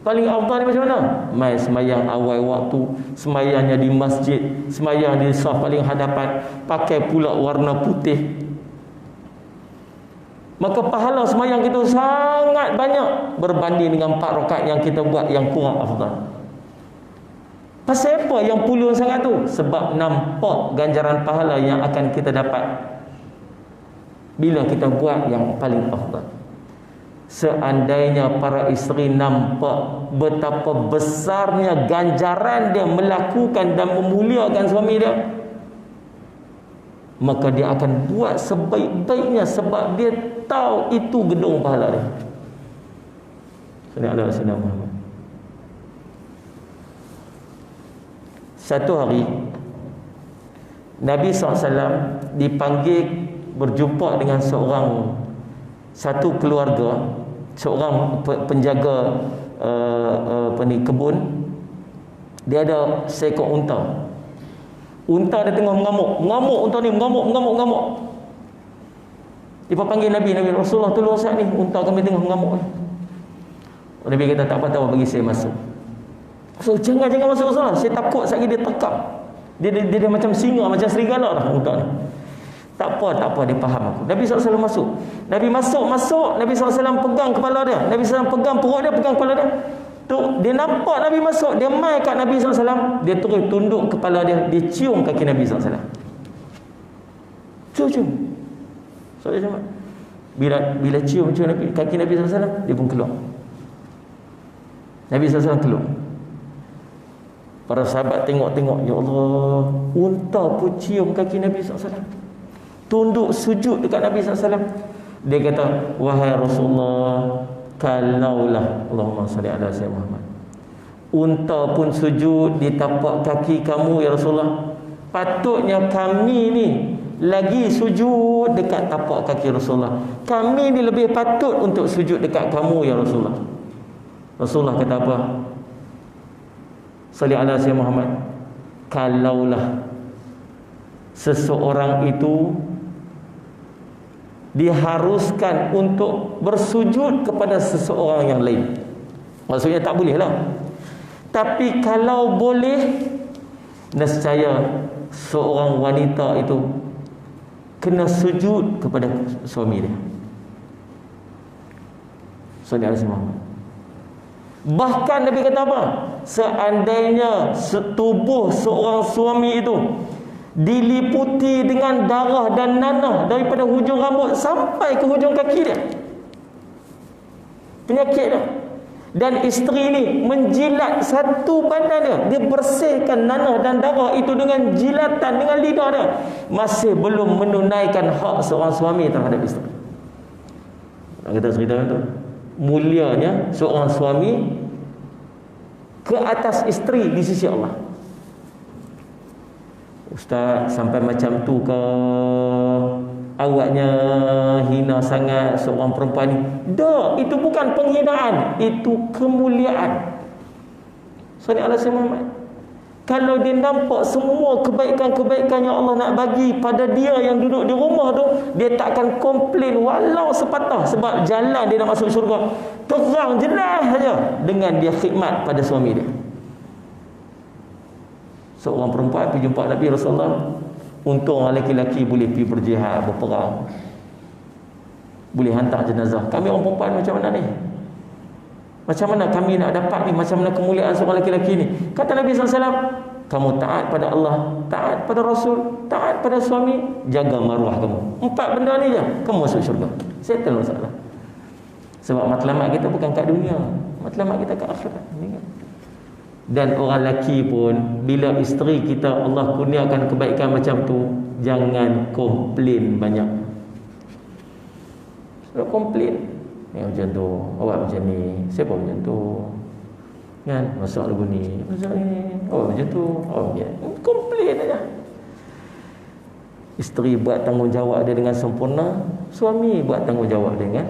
S1: Paling afdal ni macam mana? Mai semayang awal waktu, semayangnya di masjid, semayang di saf paling hadapan, pakai pula warna putih. Maka pahala semayang kita sangat banyak berbanding dengan 4 rakaat yang kita buat yang kurang afdal. Pasal apa yang puluh sangat tu? Sebab nampak ganjaran pahala yang akan kita dapat bila kita buat yang paling afdal. Seandainya para isteri nampak betapa besarnya ganjaran dia melakukan dan memuliakan suami dia, maka dia akan buat sebaik-baiknya sebab dia tahu itu gedung pahala dia. Sallallahu alaihi wasallam. Satu hari Nabi SAW dipanggil berjumpa dengan satu keluarga, seorang penjaga kebun. Dia ada seekor unta. Unta dia tengah mengamuk unta ni, mengamuk. Dia panggil Nabi Rasulullah, tolong saya ni, unta kami tengah mengamuk. Nabi kata, tak apa-apa, bagi saya masuk. So jangan masuk Rasulullah, saya takut sekali dia tekam. Dia macam singa, macam serigala lah unta ni. Tak apa, dia faham aku. Nabi SAW masuk. Nabi masuk. Nabi SAW pegang kepala dia. Nabi SAW pegang perut dia, pegang kepala dia. Tu, dia nampak Nabi masuk. Dia mai kat Nabi SAW. Dia terus tunduk kepala dia. Dia cium kaki Nabi SAW. Cium. So, dia cuma. Bila cium kaki Nabi SAW, dia pun keluar. Nabi SAW keluar. Para sahabat tengok-tengok. Ya Allah, unta pun cium kaki Nabi SAW. Tunduk sujud dekat Nabi SAW. Dia kata, wahai Rasulullah, kalaulah, Allahumma salli ala sayyidina Muhammad, unta pun sujud di tapak kaki kamu ya Rasulullah, patutnya kami ni lagi sujud dekat tapak kaki Rasulullah. Kami ni lebih patut untuk sujud dekat kamu ya Rasulullah. Rasulullah kata apa? Salli ala sayyidina Muhammad, kalaulah seseorang itu diharuskan untuk bersujud kepada seseorang yang lain, maksudnya tak boleh lah, tapi kalau boleh, nescaya seorang wanita itu kena sujud kepada suami dia. Sallallahu alaihi wasallam. Bahkan Nabi kata apa? Seandainya tubuh seorang suami itu diliputi dengan darah dan nanah daripada hujung rambut sampai ke hujung kaki dia, penyakit dia, dan isteri ni menjilat satu badan dia, dia bersihkan nanah dan darah itu dengan jilatan, dengan lidah dia, masih belum menunaikan hak seorang suami terhadap isteri. Kita cerita tu, mulianya seorang suami ke atas isteri di sisi Allah. Ustaz, sampai macam tu ke? Awaknya hina sangat seorang perempuan ni? Dah, itu bukan penghinaan, itu kemuliaan. Sallallahu alaihi wasallam. Kalau dia nampak semua kebaikan-kebaikan yang Allah nak bagi pada dia yang duduk di rumah tu, dia tak akan komplain walau sepatah, sebab jalan dia nak masuk syurga terang jelas saja dengan dia khidmat pada suami dia. Seorang perempuan pergi jumpa Nabi Rasulullah. Untung lelaki-lelaki boleh pergi berjihad, berperang, boleh hantar jenazah. Kami orang perempuan macam mana ni? Macam mana kami nak dapat ni? Macam mana kemuliaan seorang lelaki ni? Kata Nabi SAW, kamu taat pada Allah, taat pada Rasul, taat pada suami, jaga maruah kamu. 4 benda ni je, kamu masuk syurga. Settle masalah. Sebab matlamat kita bukan kat dunia, matlamat kita kat akhirat. Dan orang lelaki pun, bila isteri kita Allah kurniakan kebaikan macam tu, jangan komplain banyak. Sebab komplain, macam tu, awak macam ni, siapa macam tu, kan, masak lagu ni, masak ni, awak macam tu, awak macam ni, komplain aja. Isteri buat tanggungjawab dia dengan sempurna, suami buat tanggungjawab dia dengan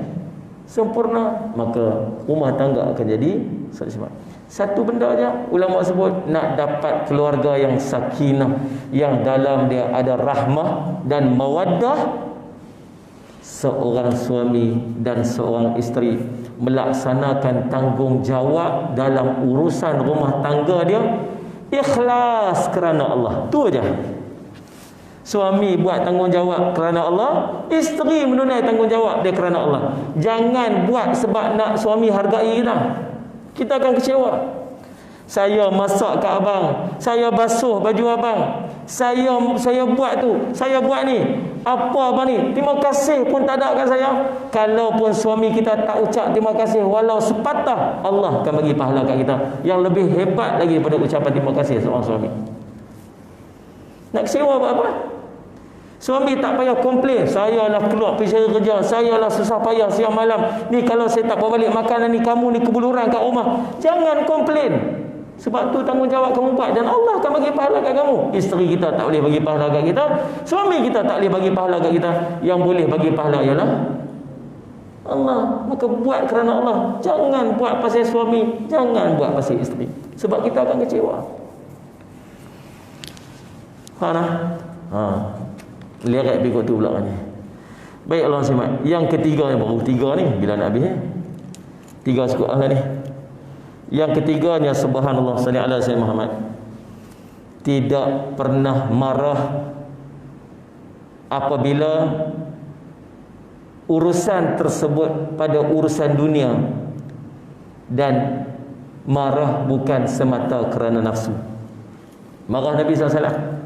S1: sempurna, maka rumah tangga akan jadi sempurna. Satu benda aja ulama sebut, nak dapat keluarga yang sakinah, yang dalam dia ada rahmah dan mawaddah, seorang suami dan seorang isteri melaksanakan tanggungjawab dalam urusan rumah tangga dia, ikhlas kerana Allah. Tu aja. Suami buat tanggungjawab kerana Allah, isteri menunaikan tanggungjawab dia kerana Allah. Jangan buat sebab nak suami hargai kita. Kita akan kecewa. Saya masak kat abang, saya basuh baju abang, saya buat tu, saya buat ni. Apa abang ni? Terima kasih pun tak ada kat saya. Kalaupun suami kita tak ucap terima kasih walau sepatah, Allah akan bagi pahala kat kita yang lebih hebat lagi daripada ucapan terima kasih seorang suami. Nak kecewa buat apa? Suami tak payah komplain, saya lah keluar pergi cari kerja, saya lah susah payah siang malam ni, kalau saya tak bawa balik makanan ni, kamu ni kebuluran kat rumah. Jangan komplain, sebab tu tanggungjawab kamu buat dan Allah akan bagi pahala kat kamu. Isteri kita tak boleh bagi pahala kat kita, suami kita tak boleh bagi pahala kat kita. Yang boleh bagi pahala ialah Allah. Maka buat kerana Allah, jangan buat pasal suami, jangan buat pasal isteri, sebab kita akan kecewa. Lihat berikut tu pula ni. Baik, Allah simak. Yang ketiga ni, baru tiga ni, bila nak habis tiga cukup lah ni. Yang ketiganya, subhanallah, salli ala sayyidina Muhammad, tidak pernah marah apabila urusan tersebut pada urusan dunia, dan marah bukan semata kerana nafsu. Marah Nabi SAW.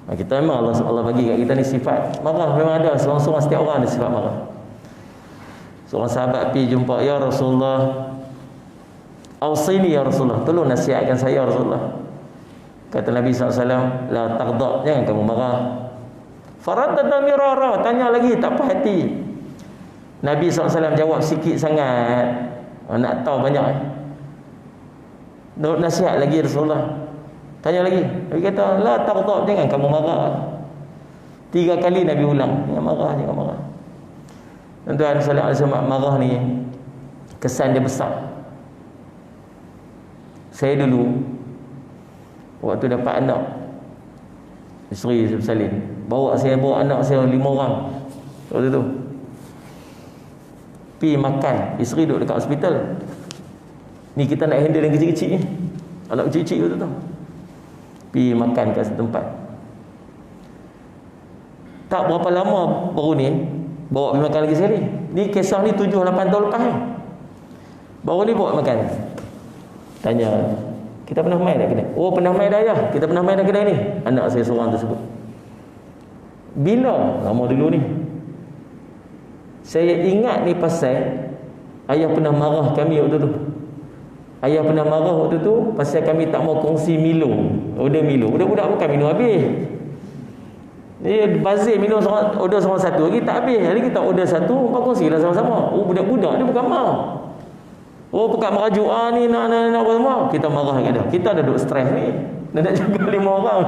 S1: Kita memang Allah bagi kat kita ni sifat marah, memang ada. Seorang-seorang, setiap orang ada sifat marah. Seorang sahabat pergi jumpa, ya Rasulullah, awsini ya Rasulullah, tolong nasihatkan saya ya Rasulullah. Kata Nabi SAW, la taghdab, jangan kamu marah. Faraddada mirara, tanya lagi tak puas hati. Nabi SAW jawab sikit sangat, nak tahu banyak. Nasihat lagi Rasulullah. Tanya lagi. Nabi kata, la taghdab, jangan kamu marah. 3 kali Nabi ulang, jangan marah, jangan marah. Tuan-tuan sallallahu alaihi wasallam, marah ni kesan dia besar. Saya dulu waktu dapat anak, isteri bersalin, bawa anak saya 5 orang waktu tu. Pergi makan, isteri duduk dekat hospital. Ni kita nak handle yang kecil-kecil ni, anak kecil-kecil tu. Pergi makan kat satu tempat. Tak berapa lama baru ni bawa pergi makan lagi sekali. Ni kisah ni 7-8 tahun lepas ni. Baru ni bawa makan. Tanya, kita pernah main dah kedai? Oh, pernah main dah ya. Kita pernah main dah kedai ni. Anak saya seorang tersebut. Bila? Lama dulu ni. Saya ingat ni pasal ayah pernah marah kami waktu tu. Ayah pernah marah waktu tu pasal kami tak mau kongsi Milo. Order Milo. Budak-budak bukan minum habis. Dia bazir minum order seorang satu lagi tak habis. Hari kita order satu, empat kongsilah sama-sama. Oh, budak-budak ni bukan marah. Oh, bukan merajuk ni nak apa semua. Kita marah kat dia. Kita dah duduk stres ni. Nak jaga 5 orang.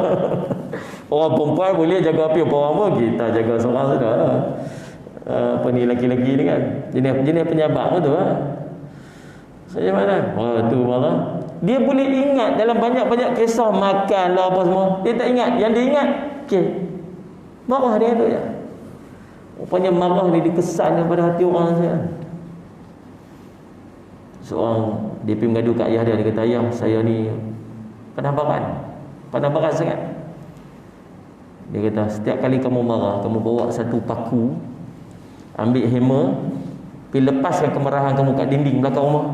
S1: Orang perempuan boleh jaga apa orang pun, kita jaga seorang sudah. Apa ni laki-laki ni kan. Jenis penyabak tu Saya mana? Tu malah. Dia boleh ingat dalam banyak-banyak kisah makan lah apa semua. Dia tak ingat. Yang dia ingat, okey, marah dia tu je. Rupanya marah ni dikesan pada hati orang saya. Seorang dia pergi mengadu kat ayah dia. Dia kata, ayah, saya ni penambaran sangat. Dia kata, setiap kali kamu marah, kamu bawa satu paku, ambil hammer, pergi lepaskan kemarahan kamu kat dinding belakang rumah.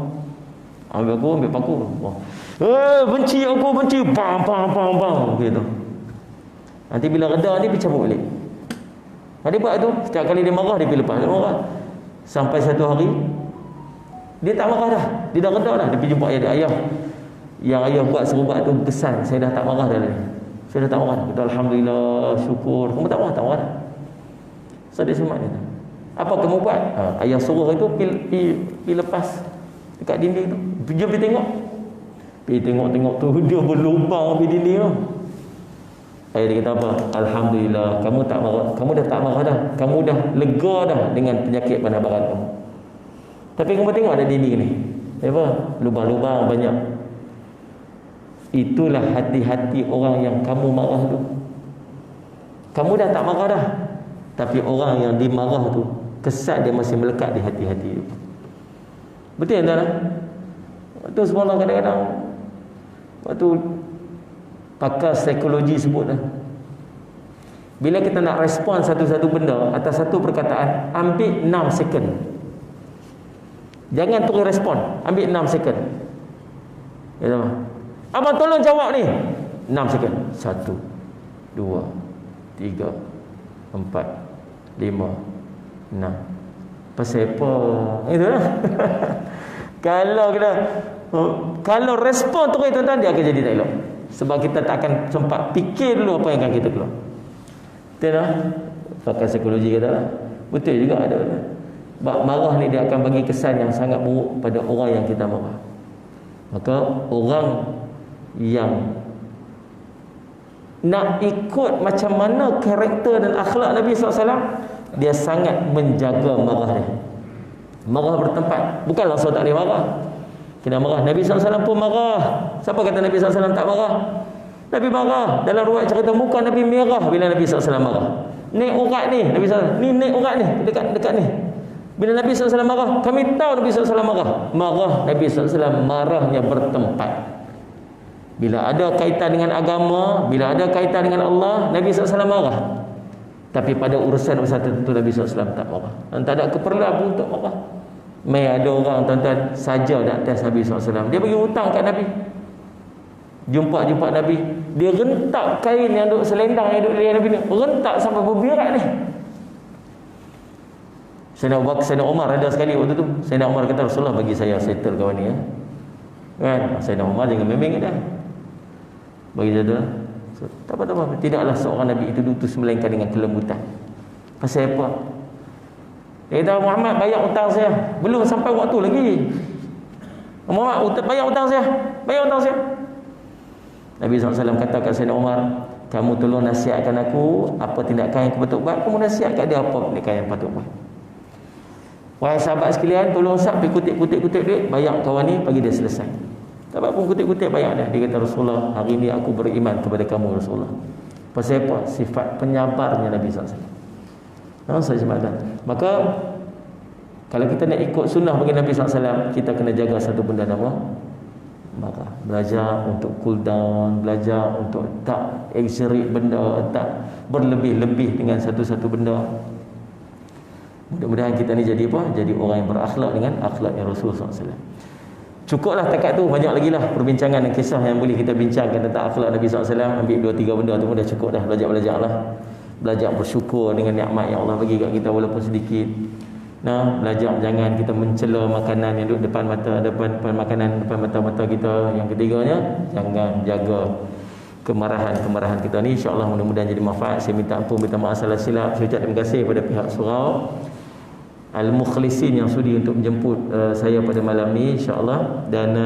S1: Ambil paku. Benci aku, benci. Bang. Gitu. Nanti bila reda ni, pergi cabut balik. Dia buat tu. Setiap kali dia marah, dia pergi lepas. Dia marah. Sampai satu hari, dia tak marah dah. Dia dah reda dah. Dia pergi jumpa ayah dia. Ayah, yang ayah buat serubat tu kesan. Saya dah tak marah dah. Saya dah tak marah. Kata, alhamdulillah, syukur. Kamu tak marah? Tak marah dah. So dia semak dia. Apa kamu buat? Ayah suruh itu pergi lepas dekat dinding tu. Dia pergi tengok. Pergi tengok tu dia berlubang di dinding tu. Ayah dia kata apa? Alhamdulillah, kamu tak marah. Kamu dah tak marah dah. Kamu dah lega dah dengan penyakit penambaran kamu. Tapi kamu tengok ada dinding ni. Apa? Lubang-lubang banyak. Itulah hati-hati orang yang kamu marah tu. Kamu dah tak marah dah. Tapi orang yang dimarah tu, kesan dia masih melekat di hati-hati tu. Betul tak? Waktu semalam kadang-kadang, waktu pakar psikologi sebut dah, bila kita nak respon satu-satu benda atas satu perkataan, ambil 6 second. Jangan terus respon, ambil 6 second. Ya tak? Abang tolong jawab ni. 6 second. 1 2 3 4 5 6. Pasal apa? Itulah. Kalau respon terus tuan-tuan, dia akan jadi tak elok. Sebab kita tak akan sempat fikir dulu apa yang akan kita keluar. Betul tak? Pakar psikologi kata lah. Betul juga ada. Sebab marah ni dia akan bagi kesan yang sangat buruk pada orang yang kita marah. Maka orang yang nak ikut macam mana karakter dan akhlak Nabi SAW, dia sangat menjaga marah dia. Marah bertempat. Bukan langsung tak boleh marah. Kena marah. Nabi SAW pun marah. Siapa kata Nabi SAW tak marah? Nabi marah. Dalam riwayat cerita muka Nabi merah bila Nabi SAW marah. Naik urat ni Nabi SAW. Ni naik urat ni. Dekat ni. Bila Nabi SAW marah, kami tahu Nabi SAW marah. Marah Nabi SAW, marahnya bertempat. Bila ada kaitan dengan agama, bila ada kaitan dengan Allah, Nabi SAW marah. Tapi pada urusan-urusan tertentu Nabi SAW tak marah. Dan tak ada keperluan pun untuk marah. Mai ada orang tuan-tuan saja nak test Nabi SAW. Dia bagi hutang kat Nabi. Jumpa Nabi, dia rentak kain yang duk selendang yang duk lihat Nabi ni. Rentak sampai berbirak ni. Sayyidina Umar ada sekali waktu tu. Sayyidina Umar kata, Rasulullah bagi saya settle kawan ni ya. Kan? Sayyidina Umar jangan memang dah. Bagi dia tu. So, tak apa. Tidaklah seorang Nabi itu diutus melainkan dengan kelembutan. Pasal apa? Dia kata, Muhammad bayar hutang saya. Belum sampai waktu lagi. Muhammad bayar hutang saya. Nabi SAW kata kat Sayyidina Umar, kamu tolong nasihatkan aku apa tindakan yang aku patut buat. Kamu nasihat kat dia apa tindakan yang patut buat. Wahai sahabat sekalian, tolong usah pergi kutip duit, bayar kawan ni, bagi dia selesai. Tak apa pun kutip bayar dia. Dia kata, Rasulullah, hari ni aku beriman kepada kamu Rasulullah. Pasal apa? Sifat penyabarnya Nabi SAW. Maka kalau kita nak ikut sunnah bagi Nabi SAW, kita kena jaga satu benda nama marah. Belajar untuk cool down, belajar untuk tak exaggerate benda, tak berlebih-lebih dengan satu-satu benda. Mudah-mudahan kita ni jadi apa? Jadi orang yang berakhlak dengan akhlaknya Rasulullah SAW. Cukuplah takat tu, banyak lagi lah perbincangan dan kisah yang boleh kita bincangkan tentang akhlak Nabi SAW. Ambil 2-3 benda tu pun dah cukup dah. Belajar lah. Belajar bersyukur dengan nikmat yang Allah bagi kat kita walaupun sedikit. Nah, belajar jangan kita mencela makanan yang duduk depan mata, depan mata-mata kita. Yang ketiganya, jangan jaga kemarahan kita ni. InsyaAllah mudah-mudahan jadi manfaat. Saya minta ampun, minta maaf salah silap. Saya ucap terima kasih kepada pihak surau Al-Mukhlisin yang sudi untuk menjemput saya pada malam ni, insyaAllah. Dan